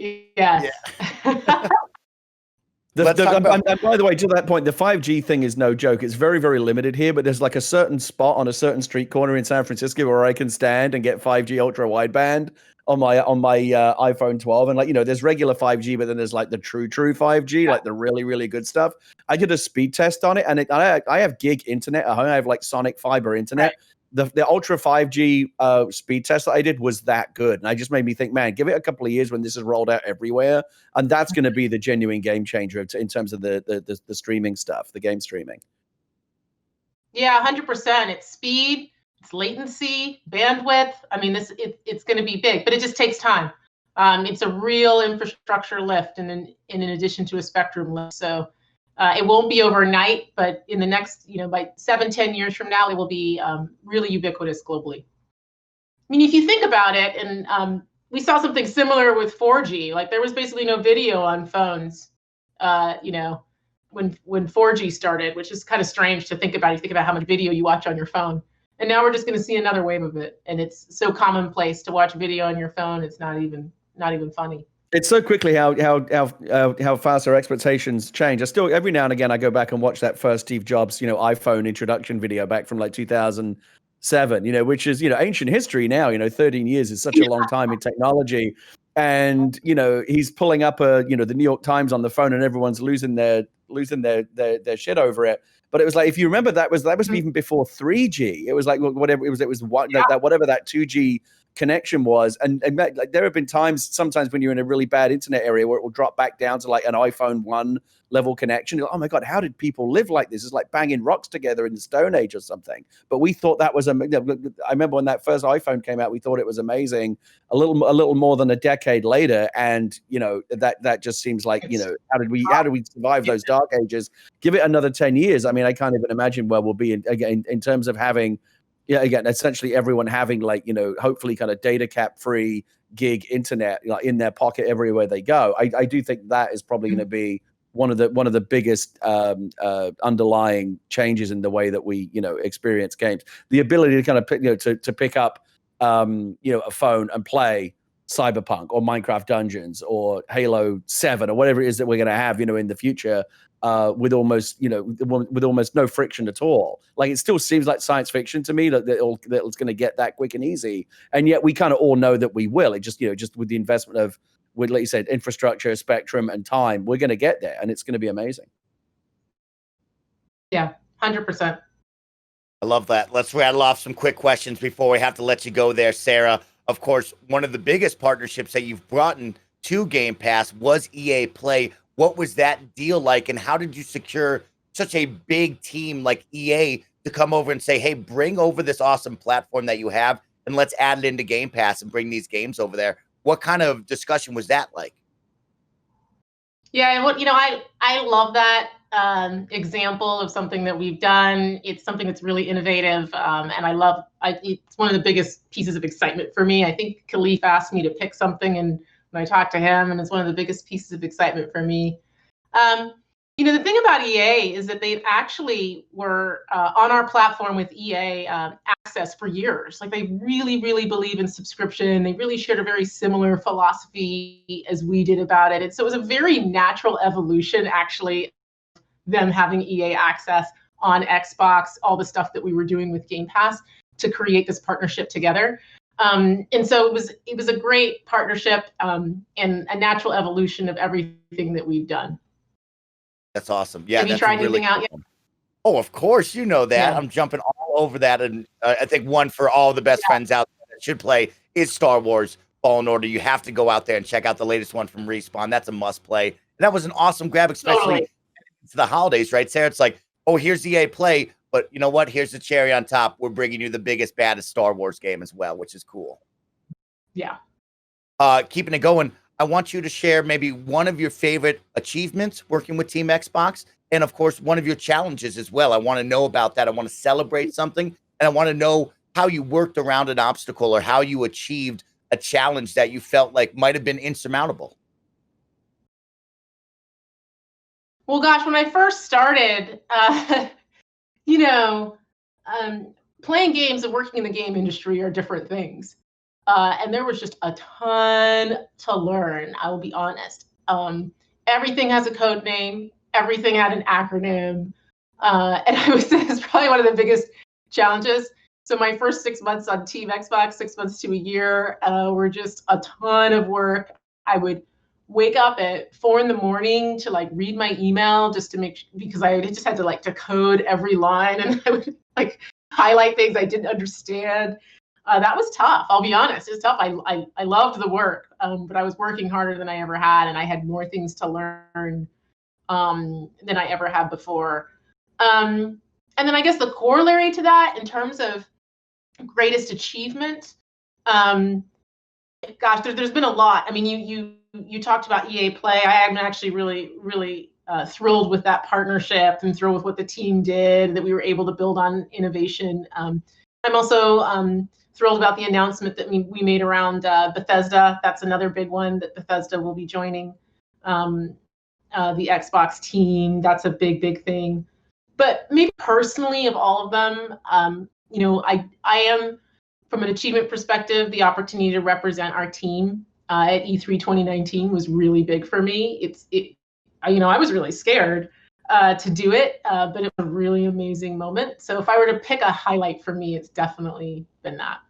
Yes. Yeah. And by the way, to that point, the 5G thing is no joke. It's very, very limited here, but there's like a certain spot on a certain street corner in San Francisco where I can stand and get 5G ultra wideband on my iPhone 12. And there's regular 5G, but then there's like the true 5G, like the really, really good stuff. I did a speed test on it, and I have gig internet at home. I have like Sonic fiber internet. Right. The Ultra 5G speed test that I did was that good. And I just made me think, man, give it a couple of years when this is rolled out everywhere. And that's going to be the genuine game changer in terms of the streaming stuff, the game streaming. Yeah, 100%. It's speed, it's latency, bandwidth. I mean, it's going to be big, but it just takes time. It's a real infrastructure lift, and in addition to a spectrum lift. So it won't be overnight, but in the next, by 7-10 years from now, it will be really ubiquitous globally. I mean, if you think about it, and we saw something similar with 4G. Like, there was basically no video on phones, when 4G started, which is kind of strange to think about. You think about how much video you watch on your phone, and now we're just going to see another wave of it. And it's so commonplace to watch video on your phone; it's not even funny. It's so quickly how fast our expectations change. I still, every now and again, I go back and watch that first Steve Jobs, iPhone introduction video back from like 2007, which is, ancient history now. 13 years is such a long time in technology. And, he's pulling up the New York Times on the phone, and everyone's losing their shit over it. But it was like, if you remember, that was even before 3G. It was like whatever it was whatever that 2G connection was, and like there have been sometimes when you're in a really bad internet area where it will drop back down to like an iPhone 1 level connection. You're like, oh my god, how did people live like this? It's like banging rocks together in the Stone Age or something. But we thought that was I remember when that first iPhone came out, we thought it was amazing. A little more than a decade later, and that just seems like, how did we survive those dark ages? Give it another 10 years. I mean, I can't even imagine where we'll be in terms of having, again, essentially everyone having like, hopefully kind of data cap free gig internet in their pocket everywhere they go. I do think that is probably going to be one of the biggest underlying changes in the way that we experience games. The ability to kind of pick, to pick up a phone and play Cyberpunk or Minecraft Dungeons or Halo 7 or whatever it is that we're going to have in the future. With almost no friction at all. Like, it still seems like science fiction to me that it's going to get that quick and easy, and yet we kind of all know that we will. It just with the investment with, like you said, infrastructure, spectrum, and time, we're going to get there, and it's going to be amazing. Yeah, 100%. I love that. Let's rattle off some quick questions before we have to let you go there, Sarah. Of course, one of the biggest partnerships that you've brought into Game Pass was EA Play. What was that deal like, and how did you secure such a big team like EA to come over and say, hey, bring over this awesome platform that you have, and let's add it into Game Pass and bring these games over there? What kind of discussion was that like? Yeah, I love that example of something that we've done. It's something that's really innovative, and it's one of the biggest pieces of excitement for me. I think Khalif asked me to pick something, and when I talked to him, and it's one of the biggest pieces of excitement for me. The thing about EA is that they actually were on our platform with EA Access for years. Like, they really, really believe in subscription. They really shared a very similar philosophy as we did about it. And so it was a very natural evolution, actually, them having EA Access on Xbox, all the stuff that we were doing with Game Pass, to create this partnership together. And so it was a great partnership and a natural evolution of everything that we've done. That's awesome. Yeah. Have you tried anything out yet? Oh, of course, that. Yeah. I'm jumping all over that. And I think one for all the best friends out there that should play is Star Wars Fallen Order. You have to go out there and check out the latest one from Respawn. That's a must play. And that was an awesome grab, especially it's the holidays, right, Sarah? It's like, oh, here's EA Play. But you know what? Here's the cherry on top. We're bringing you the biggest, baddest Star Wars game as well, which is cool. Yeah. Keeping it going. I want you to share maybe one of your favorite achievements working with Team Xbox, and of course, one of your challenges as well. I want to know about that. I want to celebrate something, and I want to know how you worked around an obstacle or how you achieved a challenge that you felt like might have been insurmountable. Well, gosh, when I first started, you know, playing games and working in the game industry are different things. And there was just a ton to learn, I will be honest. Everything has a code name, everything had an acronym. And I would say it's probably one of the biggest challenges. So my first 6 months on Team Xbox, 6 months to a year, were just a ton of work. I would wake up at 4 a.m. to like read my email just to because I just had to like to code every line, and I would like highlight things I didn't understand. That was tough. I'll be honest. It was tough. I loved the work, but I was working harder than I ever had, and I had more things to learn than I ever had before. And then I guess the corollary to that, in terms of greatest achievement, gosh, there's been a lot. I mean, you talked about EA Play. I am actually really thrilled with that partnership and thrilled with what the team did, that we were able to build on innovation. I'm also thrilled about the announcement that we made around Bethesda. That's another big one, that Bethesda will be joining the Xbox team. That's a big thing. But maybe personally, of all of them, I am, from an achievement perspective, the opportunity to represent our team at E3 2019 was really big for me. I was really scared to do it, but it was a really amazing moment. So if I were to pick a highlight for me, it's definitely been that.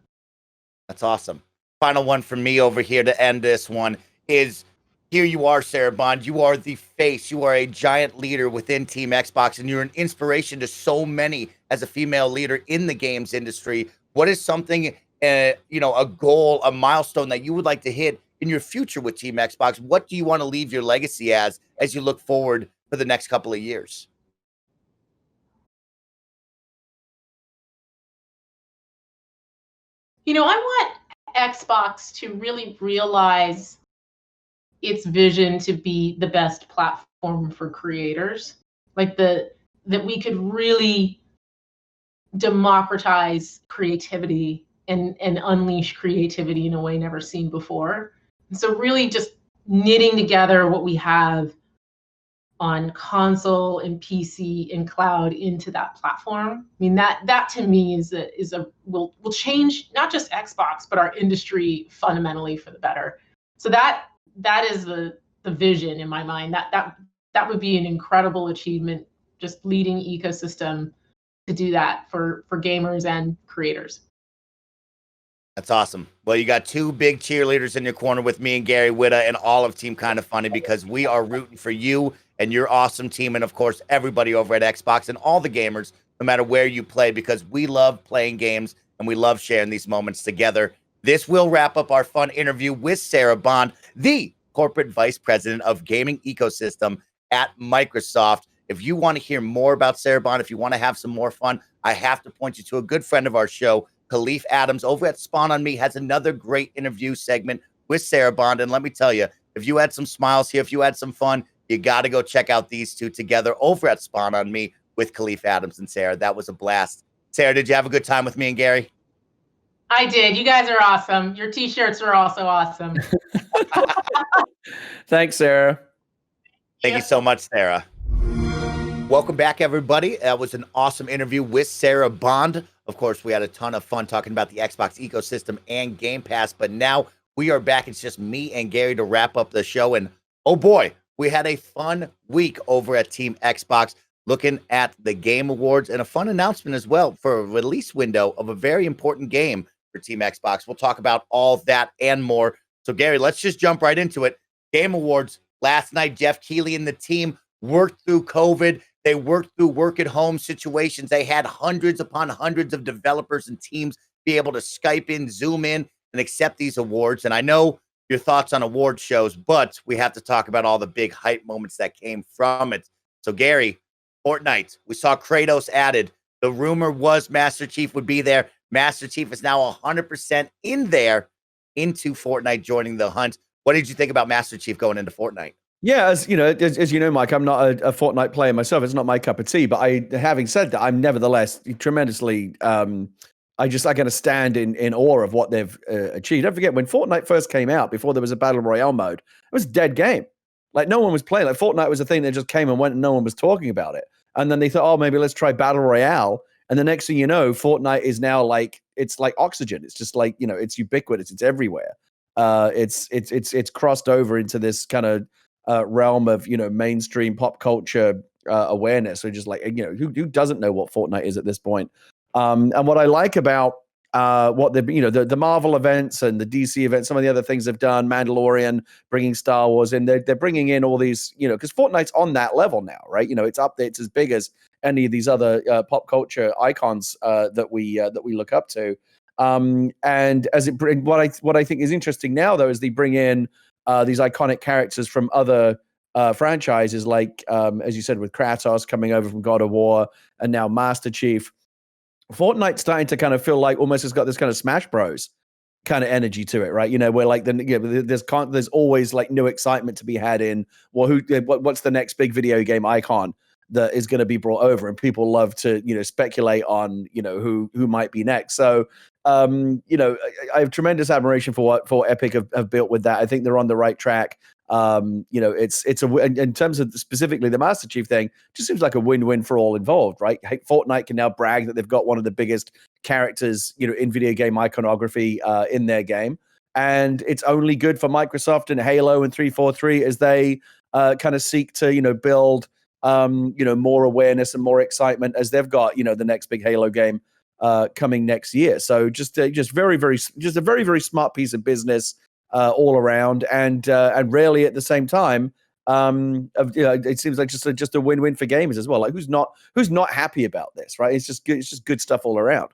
That's awesome. Final one for me over here to end this one is, here you are, Sarah Bond. You are the face. You are a giant leader within Team Xbox, and you're an inspiration to so many as a female leader in the games industry. What is something, a goal, a milestone that you would like to hit in your future with Team Xbox? What do you want to leave your legacy as you look forward for the next couple of years? I want Xbox to really realize its vision to be the best platform for creators, like that we could really democratize creativity and unleash creativity in a way never seen before. And so really just knitting together what we have on console and PC and cloud into that platform. I mean, that to me will change not just Xbox, but our industry fundamentally for the better. So that is the vision in my mind. That would be an incredible achievement, just leading ecosystem to do that for gamers and creators. That's awesome. Well, you got two big cheerleaders in your corner with me and Gary Whitta and all of Team Kinda Funny, because we are rooting for you and your awesome team, and of course everybody over at Xbox and all the gamers, no matter where you play, because we love playing games and we love sharing these moments together. This will wrap up our fun interview with Sarah Bond, the corporate vice president of gaming ecosystem at Microsoft. If you want to hear more about Sarah Bond, if you want to have some more fun, I have to point you to a good friend of our show, Khalif Adams, over at Spawn on Me, has another great interview segment with Sarah Bond. And let me tell you, if you had some smiles here, if you had some fun, you got to go check out these two together over at Spawn on Me with Khalif Adams and Sarah. That was a blast. Sarah, did you have a good time with me and Gary? I did. You guys are awesome. Your t-shirts are also awesome. Thanks, Sarah. Thank you so much, Sarah. Welcome back, everybody. That was an awesome interview with Sarah Bond. Of course, we had a ton of fun talking about the Xbox ecosystem and Game Pass, but now we are back. It's just me and Gary to wrap up the show. And oh boy, we had a fun week over at Team Xbox, looking at the Game Awards and a fun announcement as well for a release window of a very important game for Team Xbox. We'll talk about all that and more. So Gary, let's just jump right into it. Game Awards last night. Jeff Keighley and the team worked through COVID. They worked through work at home situations. They had hundreds upon hundreds of developers and teams be able to Skype in, Zoom in, and accept these awards. And I know your thoughts on award shows, but we have to talk about all the big hype moments that came from it. So Gary, Fortnite, we saw Kratos added. The rumor was Master Chief would be there. Master Chief is now 100% in there into Fortnite, joining the hunt. What did you think about Master Chief going into Fortnite? Yeah, as you know, Mike, I'm not a Fortnite player myself. It's not my cup of tea. But having said that, I'm nevertheless tremendously. I got to stand in awe of what they've achieved. Don't forget when Fortnite first came out, before there was a battle royale mode, it was a dead game. Like no one was playing. Like Fortnite was a thing that just came and went, and no one was talking about it. And then they thought, oh, maybe let's try battle royale. And the next thing you know, Fortnite is now it's like oxygen. It's just like it's ubiquitous. It's everywhere. It's crossed over into this kind of realm of mainstream pop culture awareness. So just like who doesn't know what Fortnite is at this point? And what I like about what the Marvel events and the DC events, some of the other things they've done, Mandalorian, bringing Star Wars in, they're bringing in all these because Fortnite's on that level now, right? It's up there, it's as big as any of these other pop culture icons that we look up to. And what I think is interesting now though is they bring in these iconic characters from other franchises, like as you said, with Kratos coming over from God of War, and now Master Chief. Fortnite's starting to kind of feel like almost it's got this kind of Smash Bros kind of energy to it, right? Where like there's always like new excitement to be had in what's the next big video game icon that is going to be brought over, and people love to speculate on who might be next. So I have tremendous admiration for what Epic have built with that. I think they're on the right track. It's in terms of specifically the Master Chief thing, just seems like a win-win for all involved, right? Fortnite can now brag that they've got one of the biggest characters, in video game iconography in their game, and it's only good for Microsoft and Halo and 343 as they kind of seek to very more awareness and more excitement as they've got the next big Halo game coming next year. So just a very, very smart piece of business. All around, and rarely at the same time. It seems like just a win-win for gamers as well. Like who's not happy about this, right? It's just good stuff all around.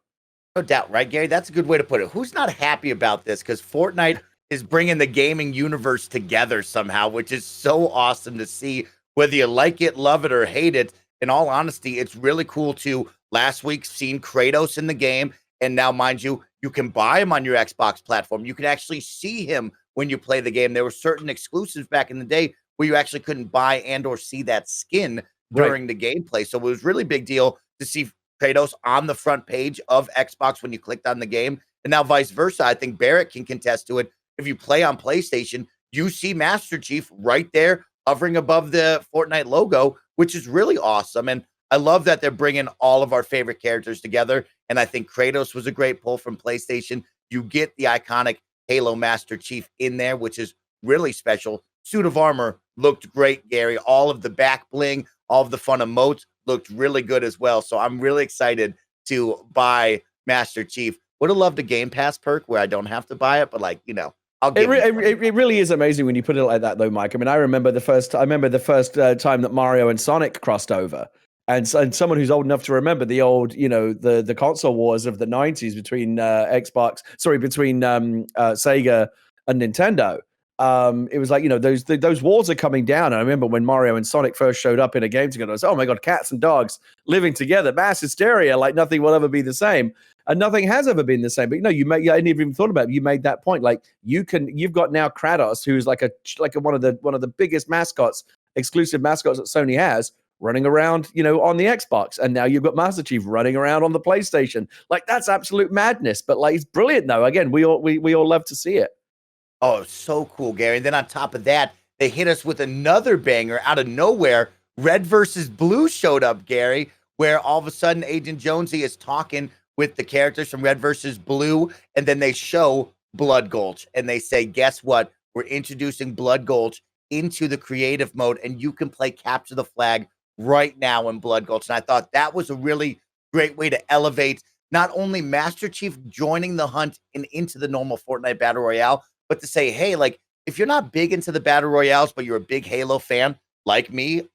No doubt, right, Gary? That's a good way to put it. Who's not happy about this? Because Fortnite is bringing the gaming universe together somehow, which is so awesome to see. Whether you like it, love it, or hate it, in all honesty, it's really cool to last week seen Kratos in the game, and now, mind you, you can buy him on your Xbox platform. You can actually see him when you play the game. There were certain exclusives back in the day where you actually couldn't buy and or see that skin during the gameplay. So it was really big deal to see Kratos on the front page of Xbox when you clicked on the game. And now vice versa. I think Barrett can contest to it. If you play on PlayStation, you see Master Chief right there hovering above the Fortnite logo, which is really awesome. And I love that they're bringing all of our favorite characters together. And I think Kratos was a great pull from PlayStation. You get the iconic Halo Master Chief in there, which is really special. Suit of armor looked great, Gary. All of the back bling, all of the fun emotes looked really good as well. So I'm really excited to buy Master Chief. Would have loved a Game Pass perk where I don't have to buy it, but I'll give it really is amazing when you put it like that, though, Mike. I mean, I remember the first time that Mario and Sonic crossed over. And someone who's old enough to remember the old, the console wars of the 90s between Sega and Nintendo. It was like, those wars are coming down. And I remember when Mario and Sonic first showed up in a game together, I was, oh my God, cats and dogs living together, mass hysteria, like nothing will ever be the same. And nothing has ever been the same. But I didn't even thought about it. You made that point. Like you've got now Kratos, who's like one of the biggest mascots, exclusive mascots that Sony has, running around, on the Xbox, and now you've got Master Chief running around on the PlayStation. Like that's absolute madness, but like it's brilliant though. Again, we all love to see it. Oh, so cool, Gary. And then on top of that, they hit us with another banger out of nowhere. Red versus Blue showed up, Gary, where all of a sudden Agent Jonesy is talking with the characters from Red versus Blue, and then they show Blood Gulch, and they say, guess what? We're introducing Blood Gulch into the creative mode, and you can play Capture the Flag right now in Blood Gulch. And I thought that was a really great way to elevate not only Master Chief joining the hunt and into the normal Fortnite Battle Royale, but to say, hey, like, if you're not big into the Battle Royales, but you're a big Halo fan like me,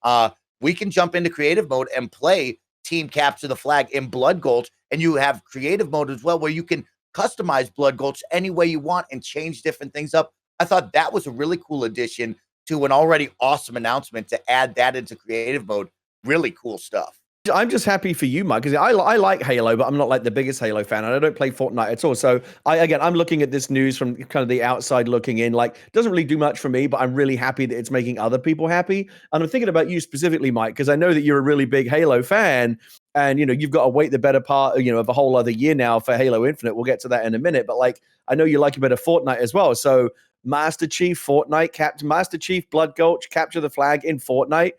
we can jump into creative mode and play Team Capture the Flag in Blood Gulch. And you have creative mode as well, where you can customize Blood Gulch any way you want and change different things up. I thought that was a really cool addition to an already awesome announcement to add that into creative mode. Really cool stuff. I'm just happy for you, Mike, because I like Halo, but I'm not like the biggest Halo fan, and I don't play Fortnite at all. So I'm looking at this news from kind of the outside looking in. Like, it doesn't really do much for me, but I'm really happy that it's making other people happy. And I'm thinking about you specifically, Mike, because I know that you're a really big Halo fan, and you've got to wait the better part, of a whole other year now for Halo Infinite. We'll get to that in a minute, but like, I know you like a bit of Fortnite as well. So Master Chief, Fortnite, Captain Master Chief, Blood Gulch, capture the flag in Fortnite.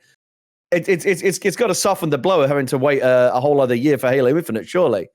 It's got to soften the blow of having to wait a whole other year for Halo Infinite, surely.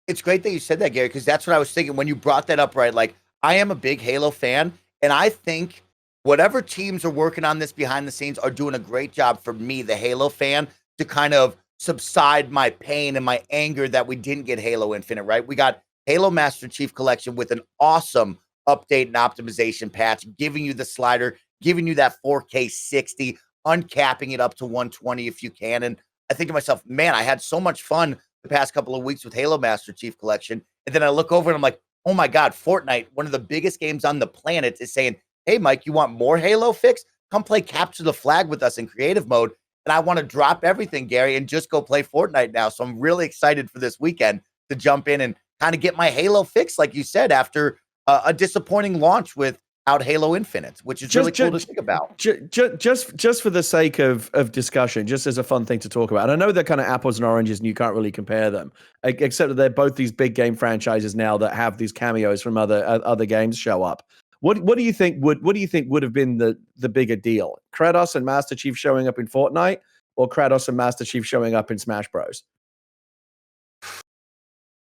It's great that you said that, Gary, because that's what I was thinking when you brought that up, right? Like, I am a big Halo fan, and I think whatever teams are working on this behind the scenes are doing a great job for me, the Halo fan, to kind of subside my pain and my anger that we didn't get Halo Infinite, right? We got Halo Master Chief Collection with an awesome update and optimization patch, giving you the slider, giving you that 4K 60, uncapping it up to 120 if you can. And I think to myself, man, I had so much fun the past couple of weeks with Halo Master Chief Collection. And then I look over and I'm like, oh my God, Fortnite, one of the biggest games on the planet, is saying, hey, Mike, you want more Halo fix? Come play Capture the Flag with us in creative mode. And I want to drop everything, Gary, and just go play Fortnite now. So I'm really excited for this weekend to jump in and kind of get my Halo fix, like you said, after a disappointing launch with Halo Infinite, which is really cool to think about. Just for the sake of discussion, just as a fun thing to talk about. And I know they're kind of apples and oranges and you can't really compare them, except that they're both these big game franchises now that have these cameos from other games show up. What do you think would have been the bigger deal? Kratos and Master Chief showing up in Fortnite, or Kratos and Master Chief showing up in Smash Bros?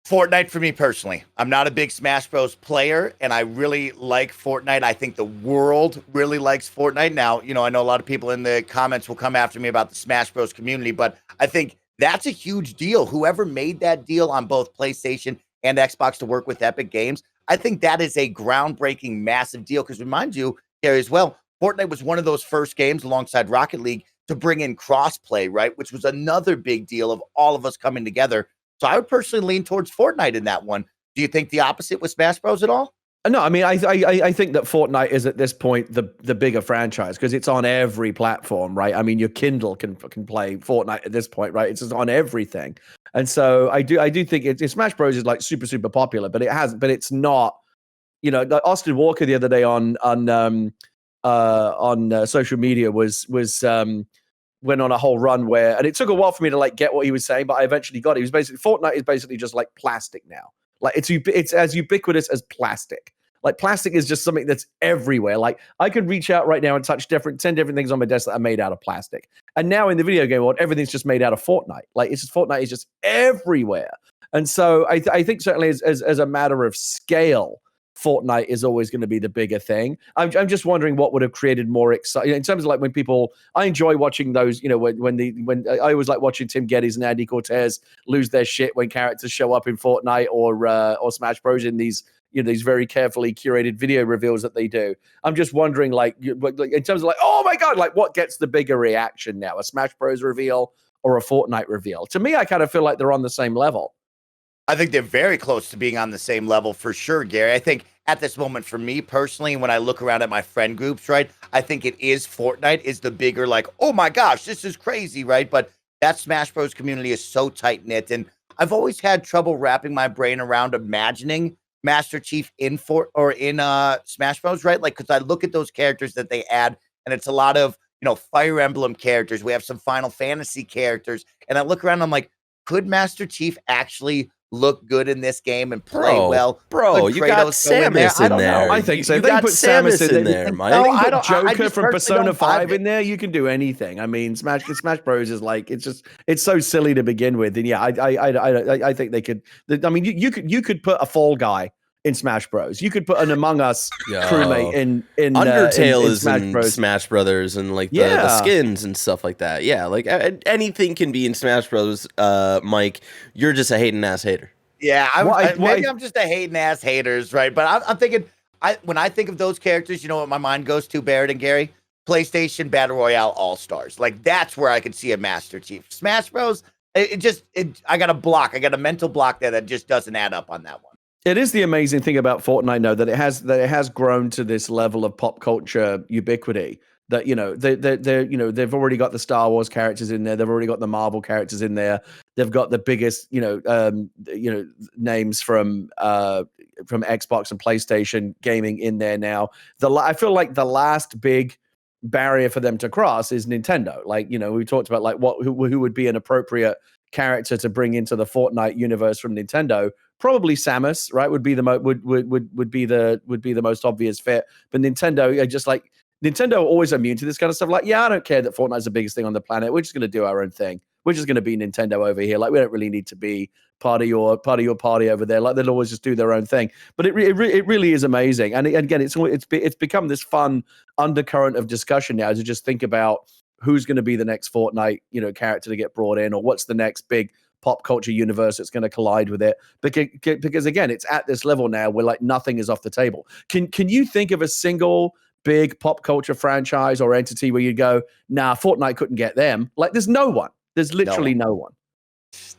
Fortnite for me personally. I'm not a big Smash Bros player, and I really like Fortnite. I think the world really likes Fortnite. Now, I know a lot of people in the comments will come after me about the Smash Bros community, but I think that's a huge deal. Whoever made that deal on both PlayStation and Xbox to work with Epic Games, I think that is a groundbreaking, massive deal. Because remind you, Gary, as well, Fortnite was one of those first games alongside Rocket League to bring in crossplay, right? Which was another big deal of all of us coming together. So I would personally lean towards Fortnite in that one. Do you think the opposite with Smash Bros at all? No, I mean, I think that Fortnite is at this point the bigger franchise because it's on every platform, right? I mean, your Kindle can play Fortnite at this point, right? It's just on everything, and so I do think Smash Bros is like super popular, but it's not. Like Austin Walker the other day on social media was went on a whole run where, and it took a while for me to like get what he was saying, but I eventually got it. He was basically, Fortnite is basically just like plastic now. Like it's as ubiquitous as plastic. Like plastic is just something that's everywhere. Like I could reach out right now and touch 10 different things on my desk that are made out of plastic. And now in the video game world, everything's just made out of Fortnite. Like it's just Fortnite is just everywhere. And so I think certainly as a matter of scale, Fortnite is always going to be the bigger thing. I'm just wondering what would have created more excitement in terms of like when people. I enjoy watching those. When I always like watching Tim Gettys and Andy Cortez lose their shit when characters show up in Fortnite or Smash Bros in these these very carefully curated video reveals that they do. I'm just wondering like in terms of like, oh my God, like what gets the bigger reaction now, a Smash Bros reveal or a Fortnite reveal? To me, I kind of feel like they're on the same level. I think they're very close to being on the same level for sure, Gary. I think at this moment for me personally, when I look around at my friend groups, right, I think it is Fortnite is the bigger like, oh my gosh, this is crazy, right? But that Smash Bros community is so tight knit. And I've always had trouble wrapping my brain around imagining Master Chief in Smash Bros, right? Like, because I look at those characters that they add, and it's a lot of, Fire Emblem characters. We have some Final Fantasy characters. And I look around and I'm like, could Master Chief actually look good in this game and play well? Bro, you got Samus in there. I think so. You they got put Samus in there, Mike. No, I don't. Joker from Persona 5 in there. You can do anything. I mean, Smash Bros is like it's so silly to begin with. And yeah, I think they could. I mean, you could put a Fall Guy in Smash Bros. You could put an Among Us crewmate in Undertale in Smash Bros. Smash Brothers and like the skins and stuff like that. Yeah, like anything can be in Smash Bros. Mike, you're just a hating ass hater. Yeah, maybe I'm just a hating ass haters, right? But I'm thinking, when I think of those characters, you know what my mind goes to, Barrett and Gary? PlayStation Battle Royale All Stars. Like that's where I could see a Master Chief. Smash Bros. I got a mental block there that just doesn't add up on that one. It is the amazing thing about Fortnite, though, that it has grown to this level of pop culture ubiquity that, they've already got the Star Wars characters in there. They've already got the Marvel characters in there. They've got the biggest, names from Xbox and PlayStation gaming in there now. I feel like the last big barrier for them to cross is Nintendo. Like, we talked about like who would be an appropriate character to bring into the Fortnite universe from Nintendo. Probably Samus, right? Would be the most obvious fit. But Nintendo always immune to this kind of stuff. Like, yeah, I don't care that Fortnite's the biggest thing on the planet. We're just going to do our own thing. We're just going to be Nintendo over here. Like, we don't really need to be part of your party over there. Like, they'll always just do their own thing. But it really is amazing. And again, it's become this fun undercurrent of discussion now to just think about who's going to be the next Fortnite, character to get brought in, or what's the next big pop culture universe that's going to collide with it. Because again, it's at this level now where like nothing is off the table. Can you think of a single big pop culture franchise or entity where you go, nah, Fortnite couldn't get them? Like, there's no one. There's literally no one.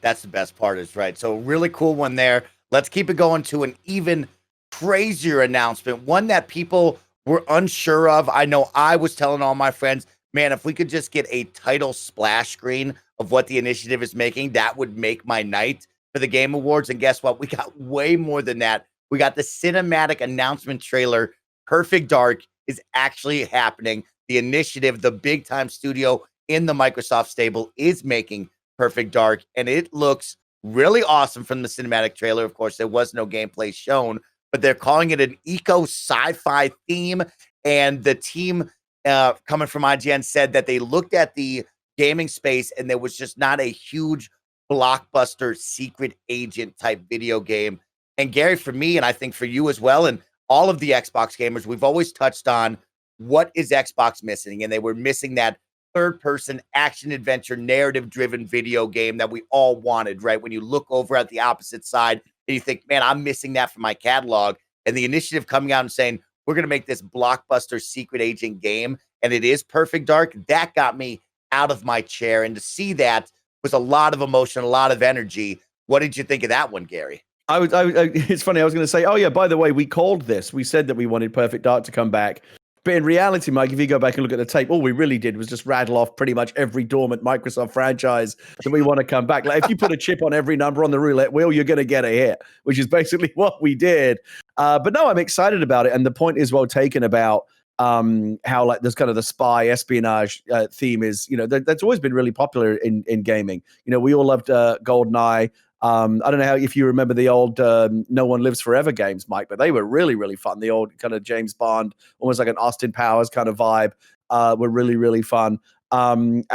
That's the best part, is right. So really cool one there. Let's keep it going to an even crazier announcement, one that people were unsure of. I know I was telling all my friends, man, if we could just get a title splash screen of what the initiative is making, that would make my night for the Game Awards. And guess what? We got way more than that. We got the cinematic announcement trailer. Perfect Dark is actually happening. The initiative, the big time studio in the Microsoft stable, is making Perfect Dark, and it looks really awesome from the cinematic trailer. Of course, there was no gameplay shown, but they're calling it an eco sci-fi theme. And the team coming from IGN said that they looked at the gaming space and there was just not a huge blockbuster secret agent type video game. And Gary, for me, and I think for you as well, and all of the Xbox gamers, we've always touched on what is Xbox missing, and they were missing that third-person action-adventure, narrative-driven video game that we all wanted, right? When you look over at the opposite side and you think, man, I'm missing that from my catalog, and the initiative coming out and saying, we're going to make this blockbuster secret agent game, and it is Perfect Dark, that got me out of my chair. And to see that was a lot of emotion, a lot of energy. What did you think of that one, Gary? It's funny. I was going to say, oh yeah, by the way, we called this. We said that we wanted Perfect Dark to come back. But in reality, Mike, if you go back and look at the tape, all we really did was just rattle off pretty much every dormant Microsoft franchise that we want to come back. Like, if you put a chip on every number on the roulette wheel, you're going to get a hit, which is basically what we did. But no, I'm excited about it. And the point is well taken about how like there's kind of the spy espionage theme is, that's always been really popular in gaming. We all loved GoldenEye. I don't know if you remember the old No One Lives Forever games, Mike, but they were really, really fun. The old kind of James Bond, almost like an Austin Powers kind of vibe, were really, really fun. And,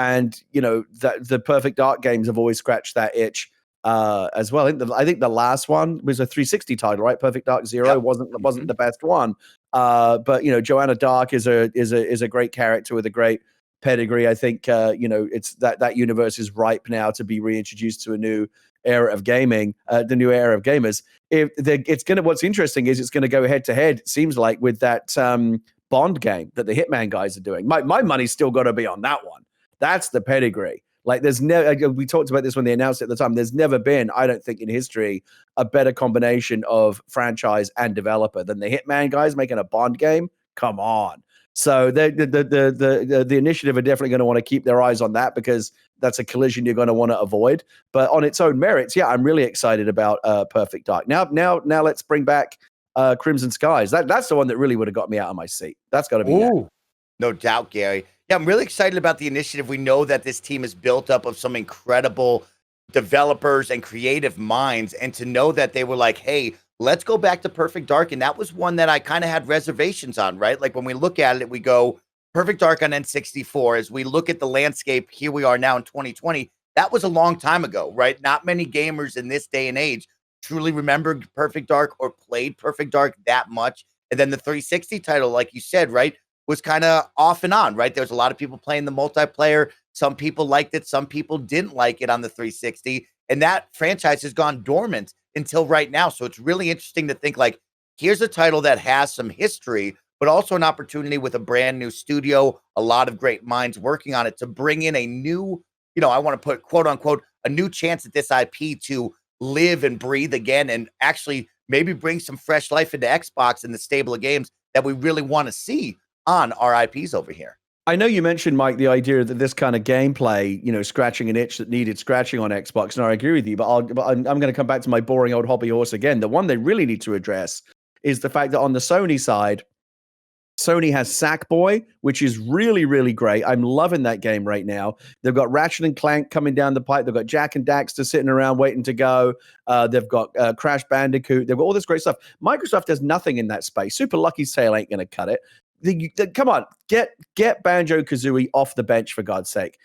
the Perfect Dark games have always scratched that itch as well. I think the last one was a 360 title, right? Perfect Dark Zero. Yep. wasn't the best one. But, Joanna Dark is a great character with a great pedigree. I think, it's that universe is ripe now to be reintroduced to a new era of gaming, the new era of gamers. What's interesting is it's going to go head to head, it seems like, with that Bond game that the Hitman guys are doing. My money's still got to be on that one. That's the pedigree. Like, there's never, we talked about this when they announced it at the time, there's never been, I don't think in history, a better combination of franchise and developer than the Hitman guys making a Bond game. Come on. So the initiative are definitely going to want to keep their eyes on that, because that's a collision you're going to want to avoid. But on its own merits, yeah, I'm really excited about Perfect Dark. Now let's bring back Crimson Skies. That's the one that really would have got me out of my seat. That's got to be that. No doubt, Gary. Yeah, I'm really excited about the initiative. We know that this team is built up of some incredible developers and creative minds, and to know that they were like, hey, let's go back to Perfect Dark. And that was one that I kind of had reservations on, right? Like, when we look at it, we go, Perfect Dark on N64. As we look at the landscape, here we are now in 2020. That was a long time ago, right? Not many gamers in this day and age truly remembered Perfect Dark or played Perfect Dark that much. And then the 360 title, like you said, right, was kind of off and on, right? There was a lot of people playing the multiplayer. Some people liked it. Some people didn't like it on the 360. And that franchise has gone dormant until right now. So it's really interesting to think, like, here's a title that has some history, but also an opportunity with a brand new studio, a lot of great minds working on it, to bring in a new, I want to put quote unquote, a new chance at this IP to live and breathe again, and actually maybe bring some fresh life into Xbox and the stable of games that we really want to see on our IPs over here. I know you mentioned, Mike, the idea that this kind of gameplay, scratching an itch that needed scratching on Xbox, and I agree with you, but I'm going to come back to my boring old hobby horse again. The one they really need to address is the fact that on the Sony side, Sony has Sackboy, which is really, really great. I'm loving that game right now. They've got Ratchet and Clank coming down the pipe. They've got Jack and Daxter sitting around waiting to go. They've got Crash Bandicoot. They've got all this great stuff. Microsoft has nothing in that space. Super Lucky's sale ain't going to cut it. Come on, get Banjo-Kazooie off the bench, for God's sake.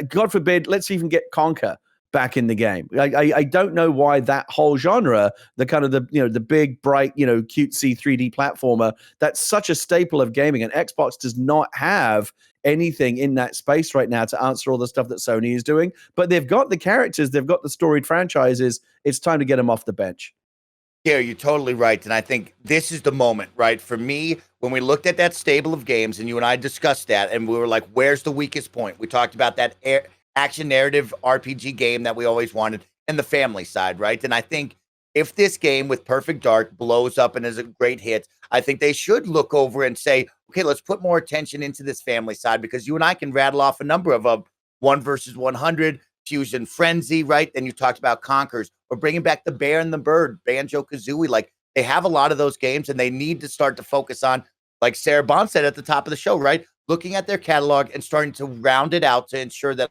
God forbid, let's even get Conker back in the game. I don't know why that whole genre, the kind of the big, bright, cutesy 3D platformer, that's such a staple of gaming, and Xbox does not have anything in that space right now to answer all the stuff that Sony is doing. But they've got the characters, they've got the storied franchises. It's time to get them off the bench. Yeah, you're totally right. And I think this is the moment, right? For me, when we looked at that stable of games, and you and I discussed that, and we were like, where's the weakest point? We talked about that action narrative RPG game that we always wanted, and the family side, right? And I think if this game with Perfect Dark blows up and is a great hit, I think they should look over and say, okay, let's put more attention into this family side, because you and I can rattle off a number of them. 1 versus 100, Fusion Frenzy, right? Then you talked about Conkers. We're bringing back the Bear and the Bird, Banjo-Kazooie. Like, they have a lot of those games, and they need to start to focus on, like Sarah Bond said at the top of the show, right? Looking at their catalog and starting to round it out to ensure that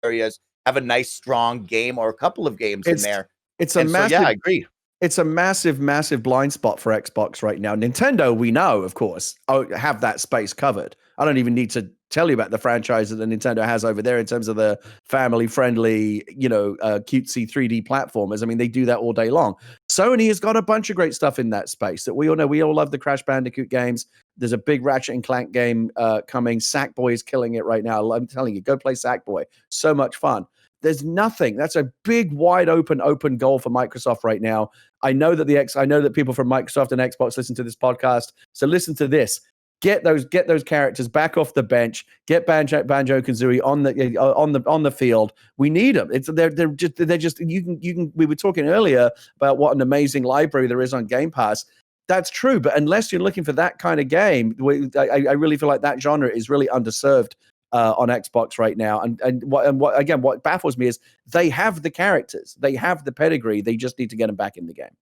areas have a nice, strong game or a couple of games in there. It's a massive, I agree. It's a massive, massive blind spot for Xbox right now. Nintendo, we know, of course, have that space covered. I don't even need to tell you about the franchise that the Nintendo has over there in terms of the family-friendly, cutesy 3D platformers. I mean, they do that all day long. Sony has got a bunch of great stuff in that space that we all know. We all love the Crash Bandicoot games. There's a big Ratchet and Clank game coming. Sackboy is killing it right now. I'm telling you, go play Sackboy. So much fun. There's nothing. That's a big, wide open goal for Microsoft right now. I know that people from Microsoft and Xbox listen to this podcast. So listen to this. Get those characters back off the bench. Get Banjo-Kazooie on the field. We need them. They're just you can. We were talking earlier about what an amazing library there is on Game Pass. That's true, but unless you're looking for that kind of game, I really feel like that genre is really underserved on Xbox right now. And what baffles me is they have the characters, they have the pedigree. They just need to get them back in the game.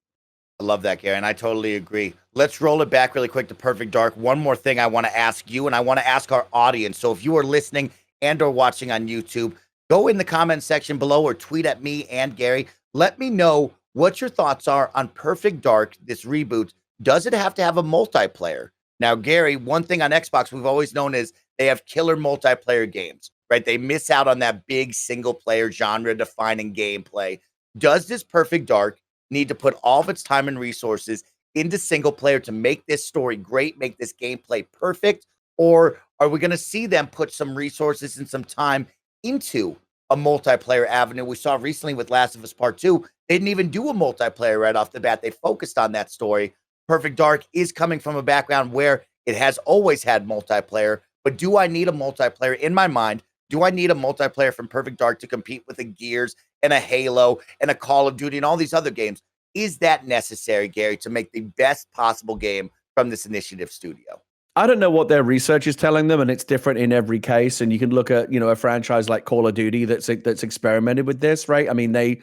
I love that, Gary, and I totally agree. Let's roll it back really quick to Perfect Dark. One more thing I want to ask you, and I want to ask our audience. So if you are listening and or watching on YouTube, go in the comment section below or tweet at me and Gary. Let me know what your thoughts are on Perfect Dark, this reboot. Does it have to have a multiplayer? Now, Gary, one thing on Xbox we've always known is they have killer multiplayer games, right? They miss out on that big single-player genre-defining gameplay. Does this Perfect Dark need to put all of its time and resources into single player to make this story great, make this gameplay perfect? Or are we going to see them put some resources and some time into a multiplayer avenue? We saw recently with Last of Us Part 2, they didn't even do a multiplayer right off the bat. They focused on that story. Perfect Dark is coming from a background where it has always had multiplayer, but do I need a multiplayer? In my mind, do I need a multiplayer from Perfect Dark to compete with a Gears and a Halo and a Call of Duty and all these other games? Is that necessary, Gary, to make the best possible game from this initiative studio? I don't know what their research is telling them, and it's different in every case. And you can look at, a franchise like Call of Duty that's experimented with this, right? I mean, they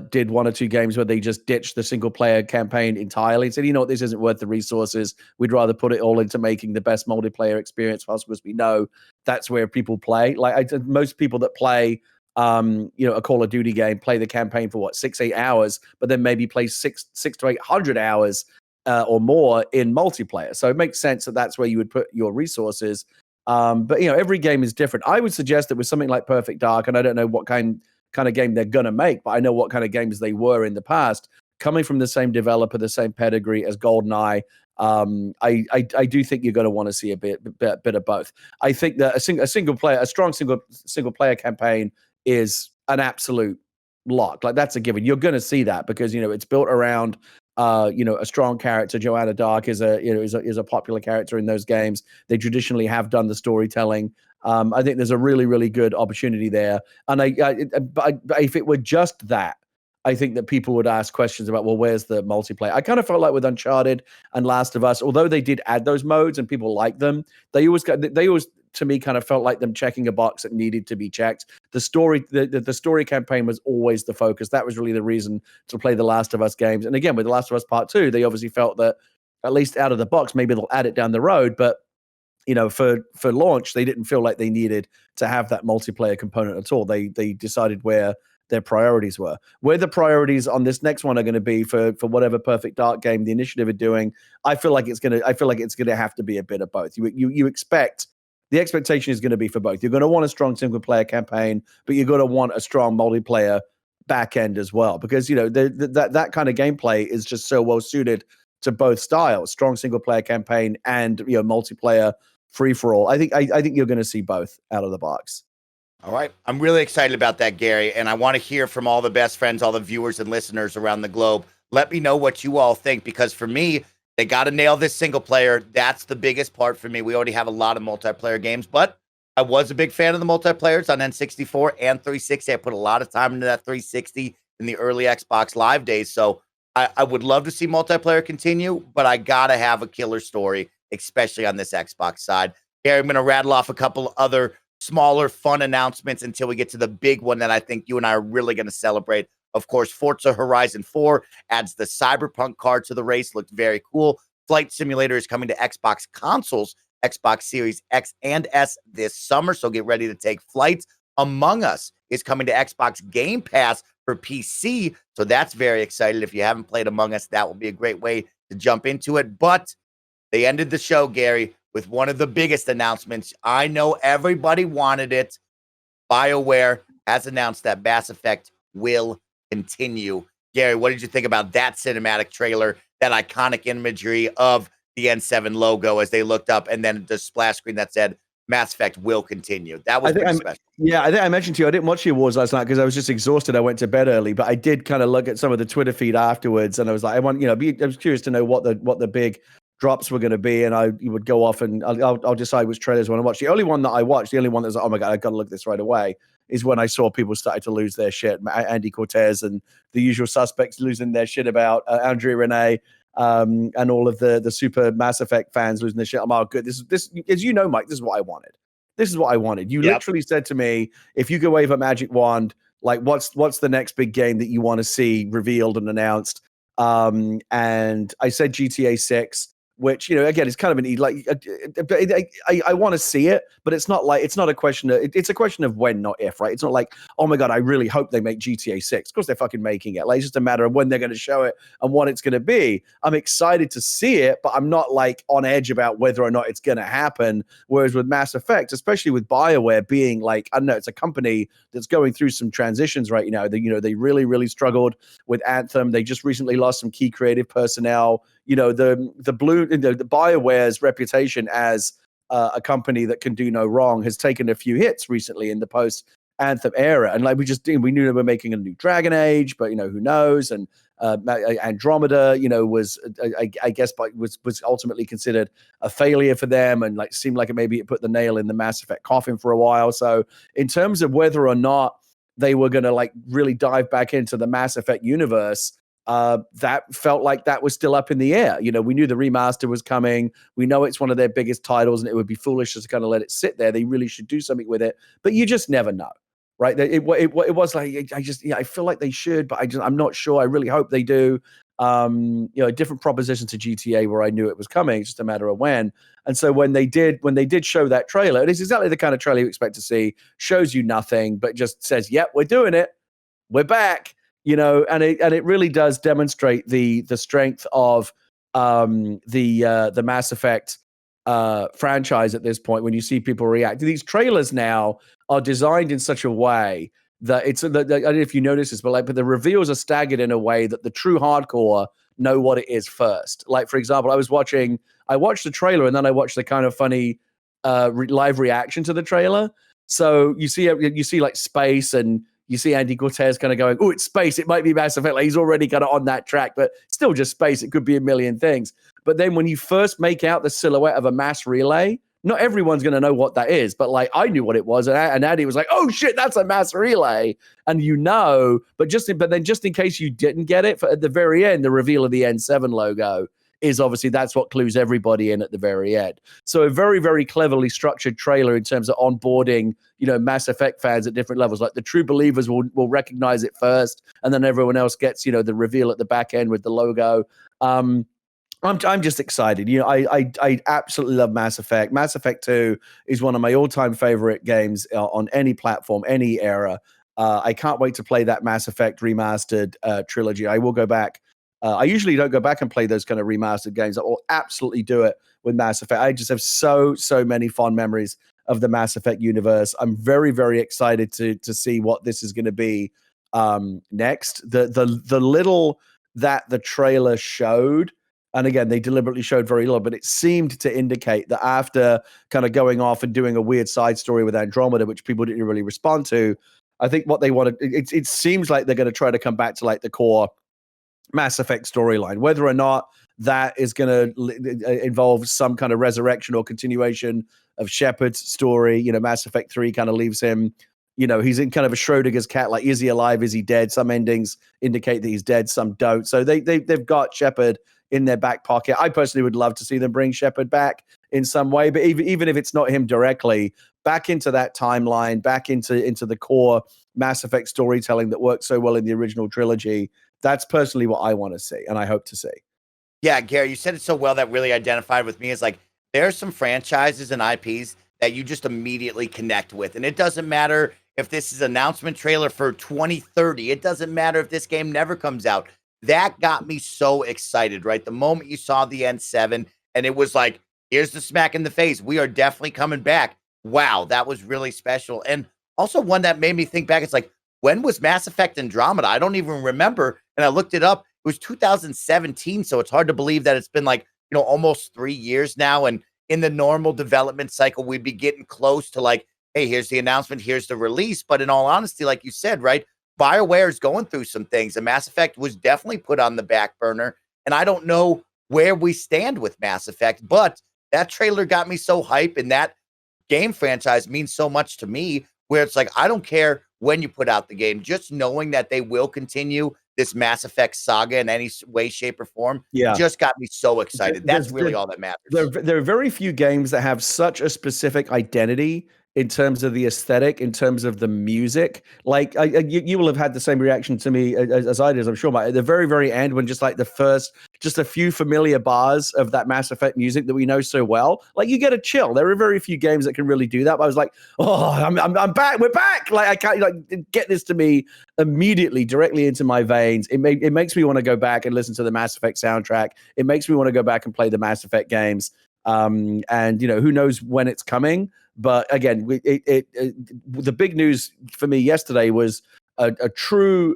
did 1 or 2 games where they just ditched the single player campaign entirely and said, this isn't worth the resources. We'd rather put it all into making the best multiplayer experience possible, because we know that's where people play. Like most people that play a Call of Duty game play the campaign for 6-8 hours, but then maybe play 600 to 800 hours or more in multiplayer. So it makes sense that that's where you would put your resources. But every game is different. I would suggest that with something like Perfect Dark, and I don't know what kind of game they're gonna make, but I know what kind of games they were in the past, coming from the same developer, the same pedigree as GoldenEye. I do think you're going to want to see a bit of both. I think that a strong single player campaign is an absolute lock. Like, that's a given. You're going to see that because it's built around a strong character. Joanna Dark is a popular character in those games. They traditionally have done the storytelling. I think there's a really, really good opportunity there. And but if it were just that, I think that people would ask questions about, well, where's the multiplayer? I kind of felt like with Uncharted and Last of Us, although they did add those modes and people like them, they always to me kind of felt like them checking a box that needed to be checked. The story campaign was always the focus. That was really the reason to play the Last of Us games. And again, with The Last of Us Part 2, they obviously felt that at least out of the box, maybe they'll add it down the road, but for launch, they didn't feel like they needed to have that multiplayer component at all. They decided where their priorities were. Where the priorities on this next one are going to be for whatever Perfect Dark game the initiative are doing, I feel like it's going to have to be a bit of both. You expect the expectation is going to be for both. You're going to want a strong single player campaign, but you're going to want a strong multiplayer back end as well, because that kind of gameplay is just so well suited to both styles: strong single player campaign and multiplayer free for all. I think you're going to see both out of the box. All right. I'm really excited about that, Gary. And I want to hear from all the best friends, all the viewers and listeners around the globe. Let me know what you all think, because for me, they got to nail this single player. That's the biggest part for me. We already have a lot of multiplayer games, but I was a big fan of the multiplayers on N64 and 360. I put a lot of time into that 360 in the early Xbox Live days. So I would love to see multiplayer continue, but I got to have a killer story, especially on this Xbox side. Gary, I'm going to rattle off a couple other smaller, fun announcements until we get to the big one that I think you and I are really going to celebrate. Of course, Forza Horizon 4 adds the Cyberpunk card to the race. Looked very cool. Flight Simulator is coming to Xbox consoles, Xbox Series X and S this summer, so get ready to take flights. Among Us is coming to Xbox Game Pass for PC, so that's very excited. If you haven't played Among Us, that will be a great way to jump into it. But they ended the show, Gary, with one of the biggest announcements. I know everybody wanted it. BioWare has announced that Mass Effect will continue. Gary, what did you think about that cinematic trailer, that iconic imagery of the N7 logo as they looked up, and then the splash screen that said Mass Effect will continue? That was pretty special. Yeah, I think I mentioned to you, I didn't watch the awards last night because I was just exhausted. I went to bed early, but I did kind of look at some of the Twitter feed afterwards, and I was like, I was curious to know what the big drops were going to be, and you would go off and I'll decide which trailers I want to watch. The only one that I watched, the only one that's like, oh my God, I've got to look at this right away, is when I saw people started to lose their shit. Andy Cortez and the usual suspects losing their shit about Andrea Renee, and all of the super Mass Effect fans losing their shit. I'm good. This, as you know, Mike, this is what I wanted. This is what I wanted. You literally said to me, if you could wave a magic wand, like what's the next big game that you want to see revealed and announced? And I said GTA 6. Which, again, is kind of I want to see it, but it's not a question of, it's a question of when, not if, right? It's not like, oh my God, I really hope they make GTA 6. Of course, they're fucking making it. Like, it's just a matter of when they're going to show it and what it's going to be. I'm excited to see it, but I'm not like on edge about whether or not it's going to happen. Whereas with Mass Effect, especially with BioWare being like, I don't know, it's a company that's going through some transitions right now. They really, really struggled with Anthem. They just recently lost some key creative personnel. The BioWare's reputation as a company that can do no wrong has taken a few hits recently in the post Anthem era, and like we knew they were making a new Dragon Age, but who knows? And Andromeda, was I guess was ultimately considered a failure for them, and like seemed like it put the nail in the Mass Effect coffin for a while. So in terms of whether or not they were going to like really dive back into the Mass Effect universe, that felt like that was still up in the air. We knew the remaster was coming. We know it's one of their biggest titles, and it would be foolish just to kind of let it sit there. They really should do something with it, but you just never know, right? It was like, I feel like they should, but I'm not sure. I really hope they do. A different proposition to GTA where I knew it was coming. It's just a matter of when. And so when they did show that trailer, it is exactly the kind of trailer you expect to see. Shows you nothing, but just says, "Yep, we're doing it. We're back." And it really does demonstrate the strength of the Mass Effect franchise at this point. When you see people react, these trailers now are designed in such a way that I don't know if you notice this, but the reveals are staggered in a way that the true hardcore know what it is first. Like, for example, I watched the trailer and then I watched the kind of funny live reaction to the trailer. So you see like space, and you see Andy Cortez kind of going, oh, it's space. It might be Mass Effect. Like, he's already kind of on that track, but still just space. It could be a million things. But then when you first make out the silhouette of a mass relay, not everyone's going to know what that is. But like, I knew what it was. And Andy was like, oh shit, that's a mass relay. And but then just in case you didn't get it, at the very end, the reveal of the N7 logo is obviously that's what clues everybody in at the very end. So a very, very cleverly structured trailer in terms of onboarding, Mass Effect fans at different levels. Like the true believers will recognize it first, and then everyone else gets, the reveal at the back end with the logo. I'm just excited. I absolutely love Mass Effect. Mass Effect 2 is one of my all-time favorite games on any platform, any era. I can't wait to play that Mass Effect remastered trilogy. I will go back. I usually don't go back and play those kind of remastered games. I will absolutely do it with Mass Effect. I just have so many fond memories of the Mass Effect universe. I'm very, very excited to see what this is going to be next. The little that the trailer showed, and again, they deliberately showed very little, but it seemed to indicate that after kind of going off and doing a weird side story with Andromeda, which people didn't really respond to, I think what they wanted, it seems like they're going to try to come back to like the core Mass Effect storyline. Whether or not that is going to involve some kind of resurrection or continuation of Shepard's story, Mass Effect 3 kind of leaves him, he's in kind of a Schrodinger's cat, like, is he alive? Is he dead? Some endings indicate that he's dead, some don't. So they've got Shepard in their back pocket. I personally would love to see them bring Shepard back in some way, but even if it's not him directly, back into that timeline, back into the core Mass Effect storytelling that worked so well in the original trilogy. That's personally what I want to see, and I hope to see. Yeah, Gary, you said it so well that really identified with me. Is like there are some franchises and IPs that you just immediately connect with, and it doesn't matter if this is an announcement trailer for 2030. It doesn't matter if this game never comes out. That got me so excited, right? The moment you saw the N7 and it was like, here's the smack in the face. We are definitely coming back. Wow, that was really special. And also one that made me think back. It's like, when was Mass Effect Andromeda? I don't even remember. And I looked it up. It was 2017. So it's hard to believe that it's been like, almost 3 years now. And in the normal development cycle, we'd be getting close to like, hey, here's the announcement, here's the release. But in all honesty, like you said, right, BioWare is going through some things, and Mass Effect was definitely put on the back burner. And I don't know where we stand with Mass Effect, but that trailer got me so hype, and that game franchise means so much to me, where it's like, I don't care when you put out the game, just knowing that they will continue this Mass Effect saga in any way, shape, or form, just got me so excited. That's really all that matters. There are very few games that have such a specific identity in terms of the aesthetic, in terms of the music. Like you will have had the same reaction to me as I did, I'm sure. But at the very, very end, when just like the first, just a few familiar bars of that Mass Effect music that we know so well, like you get a chill. There are very few games that can really do that. But I was like, oh, I'm back. We're back. Like I can't get this to me immediately, directly into my veins. It makes me want to go back and listen to the Mass Effect soundtrack. It makes me want to go back and play the Mass Effect games. And who knows when it's coming. But again, the big news for me yesterday was a true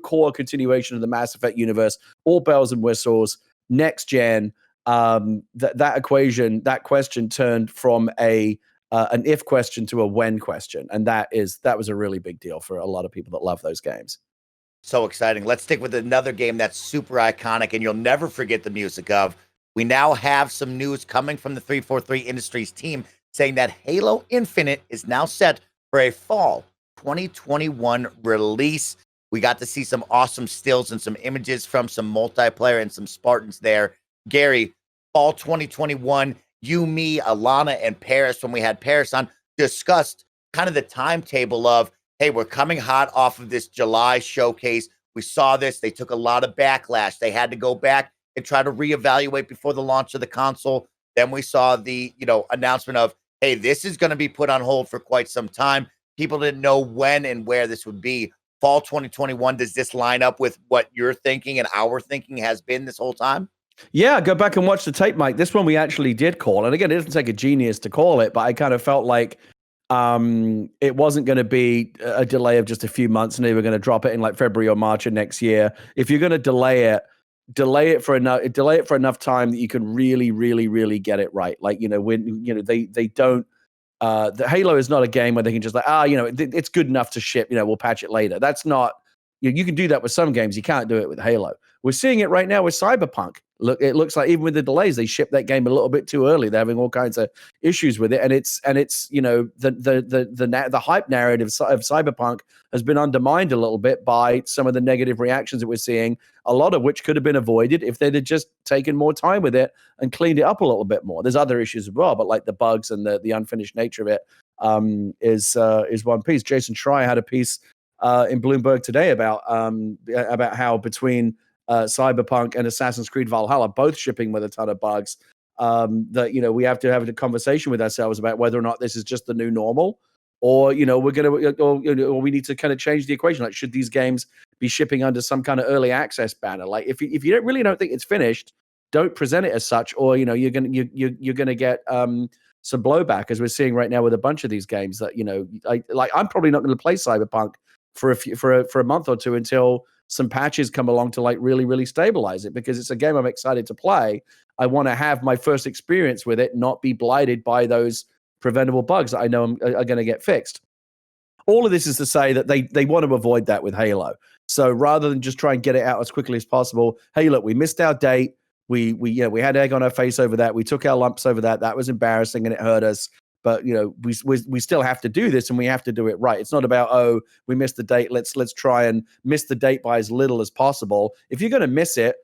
core continuation of the Mass Effect universe, all bells and whistles, next gen. That question turned from an if question to a when question, and that was a really big deal for a lot of people that love those games. So exciting. Let's stick with another game that's super iconic, and you'll never forget the music of. We now have some news coming from the 343 Industries team saying that Halo Infinite is now set for a fall 2021 release. We got to see some awesome stills and some images from some multiplayer and some Spartans there. Gary, fall 2021, you, me, Alana, and Paris, when we had Paris on, discussed kind of the timetable of, hey, we're coming hot off of this July showcase. We saw this. They took a lot of backlash. They had to go back and try to reevaluate before the launch of the console. Then we saw the, announcement of, hey, this is going to be put on hold for quite some time. People didn't know when and where this would be. Fall 2021, does this line up with what you're thinking and our thinking has been this whole time? Yeah, go back and watch the tape, Mike. This one we actually did call. And again, it doesn't take a genius to call it, but I kind of felt like it wasn't going to be a delay of just a few months, and they were going to drop it in like February or March of next year. If you're going to delay it for enough time that you can really, really, really get it right. Like, when they don't. The Halo is not a game where they can just like, it's good enough to ship. We'll patch it later. That's not. You can do that with some games. You can't do it with Halo. We're seeing it right now with Cyberpunk. it looks like even with the delays, they shipped that game a little bit too early. They're having all kinds of issues with it, and it's the hype narrative of Cyberpunk has been undermined a little bit by some of the negative reactions that we're seeing. A lot of which could have been avoided if they'd have just taken more time with it and cleaned it up a little bit more. There's other issues as well, but like the bugs and the unfinished nature of it is one piece. Jason Schreier had a piece in Bloomberg today about how between Cyberpunk and Assassin's Creed Valhalla both shipping with a ton of bugs, that we have to have a conversation with ourselves about whether or not this is just the new normal, or we need to kind of change the equation. Like, should these games be shipping under some kind of early access banner? Like, if you don't think it's finished, don't present it as such, or you're gonna get some blowback, as we're seeing right now with a bunch of these games that I'm probably not going to play Cyberpunk for a month or two until some patches come along to like really stabilize it, because it's a game I'm excited to play. I want to have my first experience with it not be blighted by those preventable bugs that I know are going to get fixed. All of this is to say that they want to avoid that with Halo. So rather than just try and get it out as quickly as possible, hey, look, we missed our date. We had egg on our face over that. We took our lumps over that. That was embarrassing and it hurt us. But we still have to do this, and we have to do it right. It's not about, oh, we missed the date. Let's try and miss the date by as little as possible. If you're going to miss it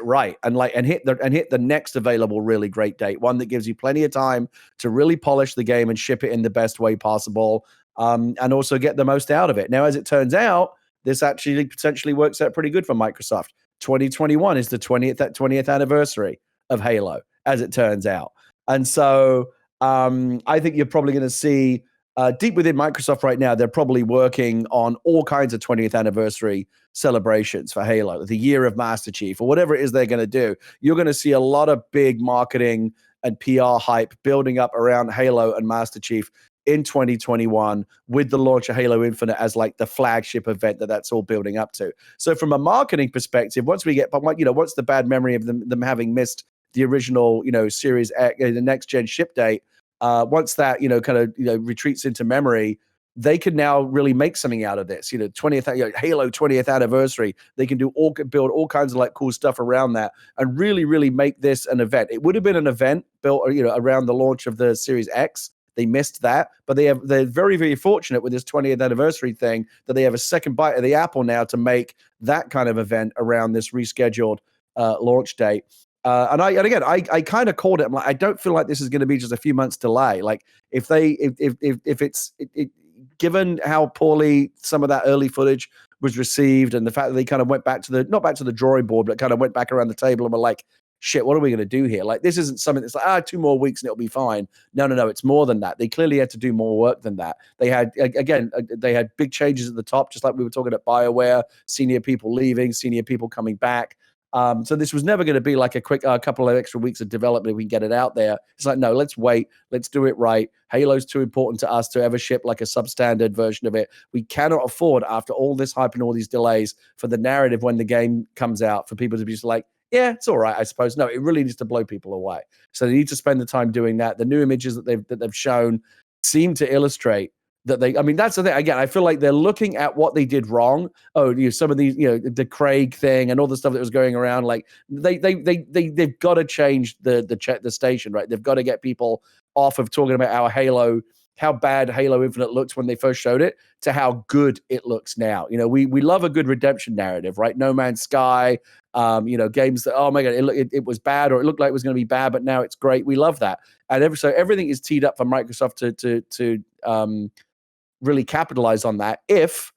right, and hit the next available really great date, one that gives you plenty of time to really polish the game and ship it in the best way possible, and also get the most out of it. Now, as it turns out, this actually potentially works out pretty good for Microsoft. 2021 is the 20th anniversary of Halo, as it turns out, and so. I think you're probably going to see deep within Microsoft right now, they're probably working on all kinds of 20th anniversary celebrations for Halo, the year of Master Chief, or whatever it is they're going to do. You're going to see a lot of big marketing and PR hype building up around Halo and Master Chief in 2021, with the launch of Halo Infinite as like the flagship event that's all building up to. So from a marketing perspective, once the bad memory of them having missed the original, Series X, the next gen ship date, once that retreats into memory, they can now really make something out of this. Halo 20th anniversary. They can build all kinds of like cool stuff around that, and really make this an event. It would have been an event built, around the launch of the Series X. They missed that, but they're very, very fortunate with this 20th anniversary thing that they have a second bite of the apple now to make that kind of event around this rescheduled launch date. I kind of called it. I'm like, I don't feel like this is going to be just a few months delay. Like if given how poorly some of that early footage was received, and the fact that they kind of went back to not back to the drawing board, but kind of went back around the table and were like, shit, what are we going to do here? Like, this isn't something that's like, 2 more weeks and it'll be fine. No, it's more than that. They clearly had to do more work than that. They had big changes at the top, just like we were talking at BioWare, senior people leaving, senior people coming back. So this was never going to be like a quick couple of extra weeks of development. We can get it out there. It's like, no, let's wait. Let's do it right. Halo's too important to us to ever ship like a substandard version of it. We cannot afford, after all this hype and all these delays, for the narrative when the game comes out for people to be just like, yeah, it's all right, I suppose. No, it really needs to blow people away. So they need to spend the time doing that. The new images that they've shown seem to illustrate that that's the thing. Again, I feel like they're looking at what they did wrong. Some of these, the Craig thing and all the stuff that was going around. Like they've got to change the station, right? They've got to get people off of talking about how bad Halo Infinite looked when they first showed it, to how good it looks now. We love a good redemption narrative, right? No Man's Sky, games that, oh my God, it was bad, or it looked like it was going to be bad, but now it's great. We love that. And so everything is teed up for Microsoft to really capitalize on that if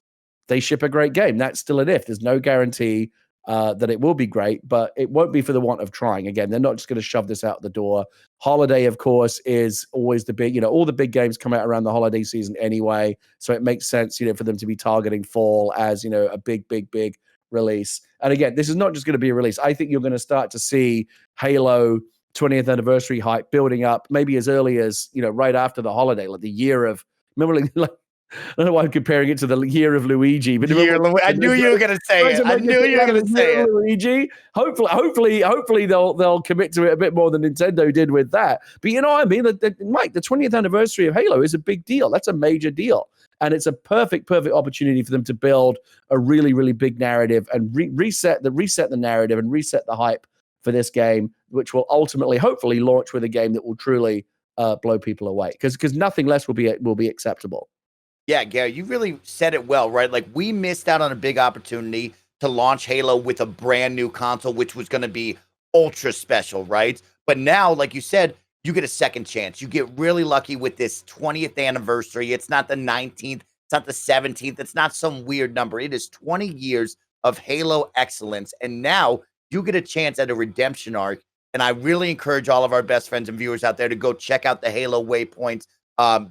they ship a great game. That's still an if. There's no guarantee that it will be great, but it won't be for the want of trying. Again, they're not just going to shove this out the door. Holiday, of course, is always the big, all the big games come out around the holiday season anyway. So it makes sense, for them to be targeting fall as, a big release. And again, this is not just going to be a release. I think you're going to start to see Halo 20th anniversary hype building up maybe as early as, right after the holiday, like the year of, remember, like I don't know why I'm comparing it to the year of Luigi, but I knew you were going to say it. I knew you were going to say it. Luigi. Hopefully they'll commit to it a bit more than Nintendo did with that. But you know what I mean? Mike, the 20th anniversary of Halo is a big deal. That's a major deal. And it's a perfect opportunity for them to build a really, really big narrative and reset the narrative and reset the hype for this game, which will ultimately, hopefully, launch with a game that will truly blow people away. Because nothing less will be acceptable. Yeah, Gary, you really said it well, right? Like, we missed out on a big opportunity to launch Halo with a brand new console, which was going to be ultra special, right? But now, like you said, you get a second chance. You get really lucky with this 20th anniversary. It's not the 19th, it's not the 17th, it's not some weird number. It is 20 years of Halo excellence. And now you get a chance at a redemption arc. And I really encourage all of our best friends and viewers out there to go check out the Halo Waypoints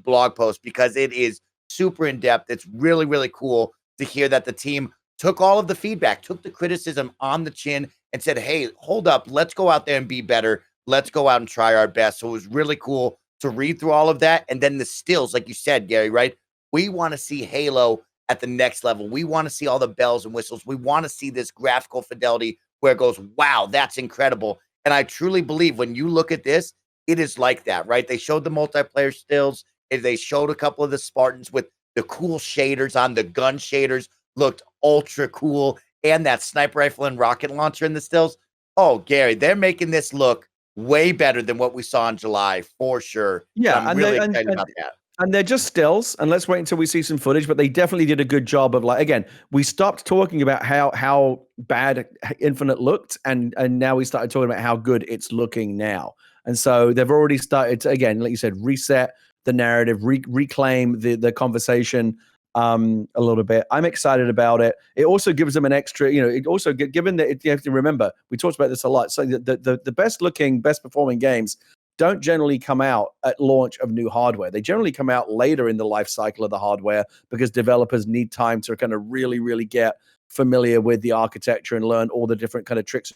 blog post, because it is super in depth. It's really, really cool to hear that the team took all of the feedback, took the criticism on the chin, and said, hey, hold up, let's go out there and be better. Let's go out and try our best. So it was really cool to read through all of that. And then the stills, like you said, Gary, right? We want to see Halo at the next level. We want to see all the bells and whistles. We want to see this graphical fidelity where it goes, wow, that's incredible. And I truly believe when you look at this, it is like that, right? They showed the multiplayer stills. They showed a couple of the Spartans with the cool shaders on. The gun shaders looked ultra cool. And that sniper rifle and rocket launcher in the stills. Oh, Gary, they're making this look way better than what we saw in July, for sure. Yeah, I'm really excited about that. And they're just stills, and let's wait until we see some footage. But they definitely did a good job of, like, again, we stopped talking about how bad Infinite looked, and now we started talking about how good it's looking now. And so they've already started to, again, like you said, reset the narrative, reclaim the conversation a little bit. I'm excited about it. It also gives them an extra, it also, given that you have to remember, we talked about this a lot. So the best looking, best performing games don't generally come out at launch of new hardware. They generally come out later in the life cycle of the hardware, because developers need time to kind of really, really get familiar with the architecture and learn all the different kind of tricks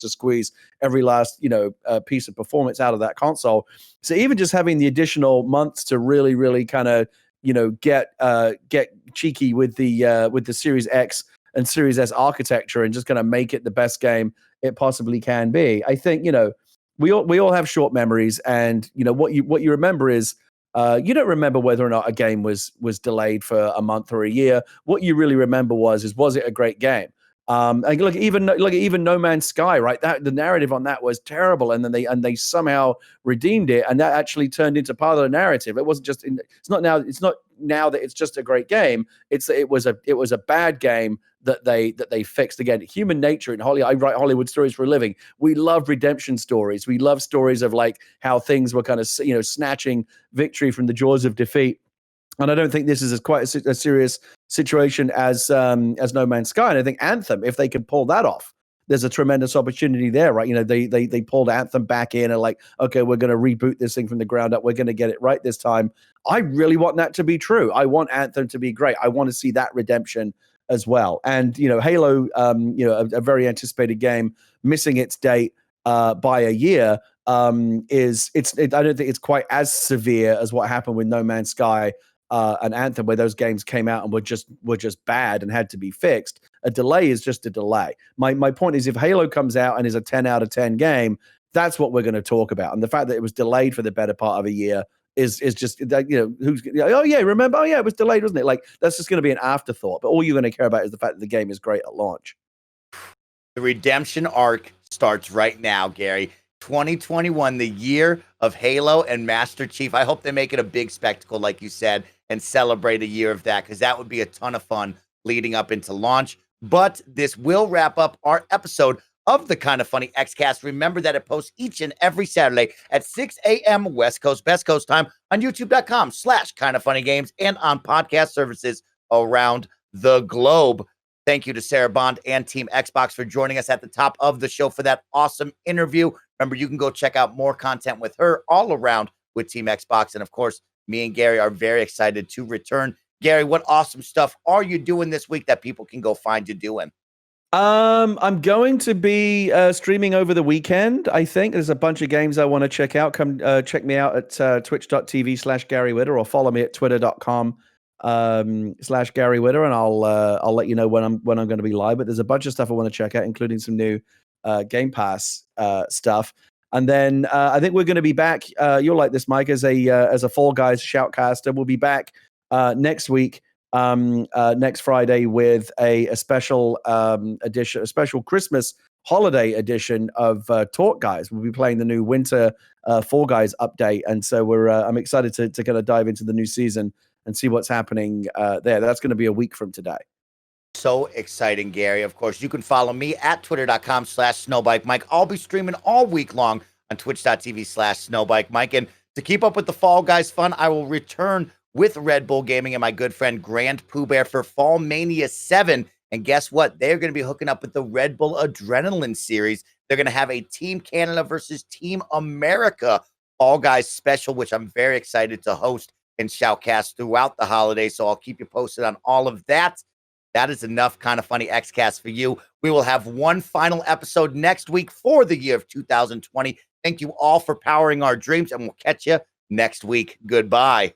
to squeeze every last piece of performance out of that console. So even just having the additional months to really, really kind of get cheeky with the Series X and Series S architecture and just kind of make it the best game it possibly can be. I think we all have short memories, and what you remember is you don't remember whether or not a game was delayed for a month or a year. What you really remember was it a great game? And look, even No Man's Sky, right? That the narrative on that was terrible, and then they somehow redeemed it, and that actually turned into part of the narrative. It wasn't just it's not now that it's just a great game. It was a bad game that they fixed. Again, human nature in Hollywood. I write Hollywood stories for a living. We love redemption stories. We love stories of like how things were kind of snatching victory from the jaws of defeat. And I don't think this is as quite a serious situation as No Man's Sky. And I think Anthem, if they could pull that off, there's a tremendous opportunity there, right? They pulled Anthem back in and like, okay, we're going to reboot this thing from the ground up. We're going to get it right this time. I really want that to be true. I want Anthem to be great. I want to see that redemption as well. And Halo, a very anticipated game, missing its date by a year, I don't think it's quite as severe as what happened with No Man's Sky and Anthem, where those games came out and were just bad and had to be fixed. A delay is just a delay. My point is, if Halo comes out and is a 10 out of 10 game, that's what we're going to talk about. And the fact that it was delayed for the better part of a year is just remember, it was delayed, wasn't it? Like, that's just going to be an afterthought. But all you're going to care about is the fact that the game is great at launch. The redemption arc starts right now, Gary. 2021, the year of Halo and Master Chief. I hope they make it a big spectacle, like you said, and celebrate a year of that, because that would be a ton of fun leading up into launch. But this will wrap up our episode of the Kind of Funny Xcast. Remember that it posts each and every Saturday at 6 a.m. West Coast, Best Coast time on youtube.com/kindoffunnygames and on podcast services around the globe. Thank you to Sarah Bond and Team Xbox for joining us at the top of the show for that awesome interview. Remember, you can go check out more content with her all around with Team Xbox. And of course, me and Gary are very excited to return. Gary, what awesome stuff are you doing this week that people can go find you doing? I'm going to be streaming over the weekend. I think there's a bunch of games I want to check out. Come check me out at twitch.tv/Gary Whitta, or follow me at twitter.com /Gary Whitta, and I'll let you know when I'm going to be live. But there's a bunch of stuff I want to check out, including some new Game Pass stuff. And then I think we're going to be back. You'll like this, Mike, as a Fall Guys shoutcaster. We'll be back next week, next Friday, with a special edition, a special Christmas holiday edition of Talk Guys. We'll be playing the new winter Fall Guys update, and so I'm excited to kind of dive into the new season and see what's happening there. That's going to be a week from today. So exciting, Gary. Of course, you can follow me at twitter.com/SnowBikeMike. I'll be streaming all week long on twitch.tv/SnowBikeMike. And to keep up with the Fall Guys fun, I will return with Red Bull Gaming and my good friend Grand Pooh Bear for Fall Mania 7. And guess what? They're going to be hooking up with the Red Bull Adrenaline series. They're going to have a Team Canada versus Team America Fall Guys special, which I'm very excited to host and shoutcast throughout the holidays. So I'll keep you posted on all of that. That is enough Kind of Funny Xcast for you. We will have one final episode next week for the year of 2020. Thank you all for powering our dreams, and we'll catch you next week. Goodbye.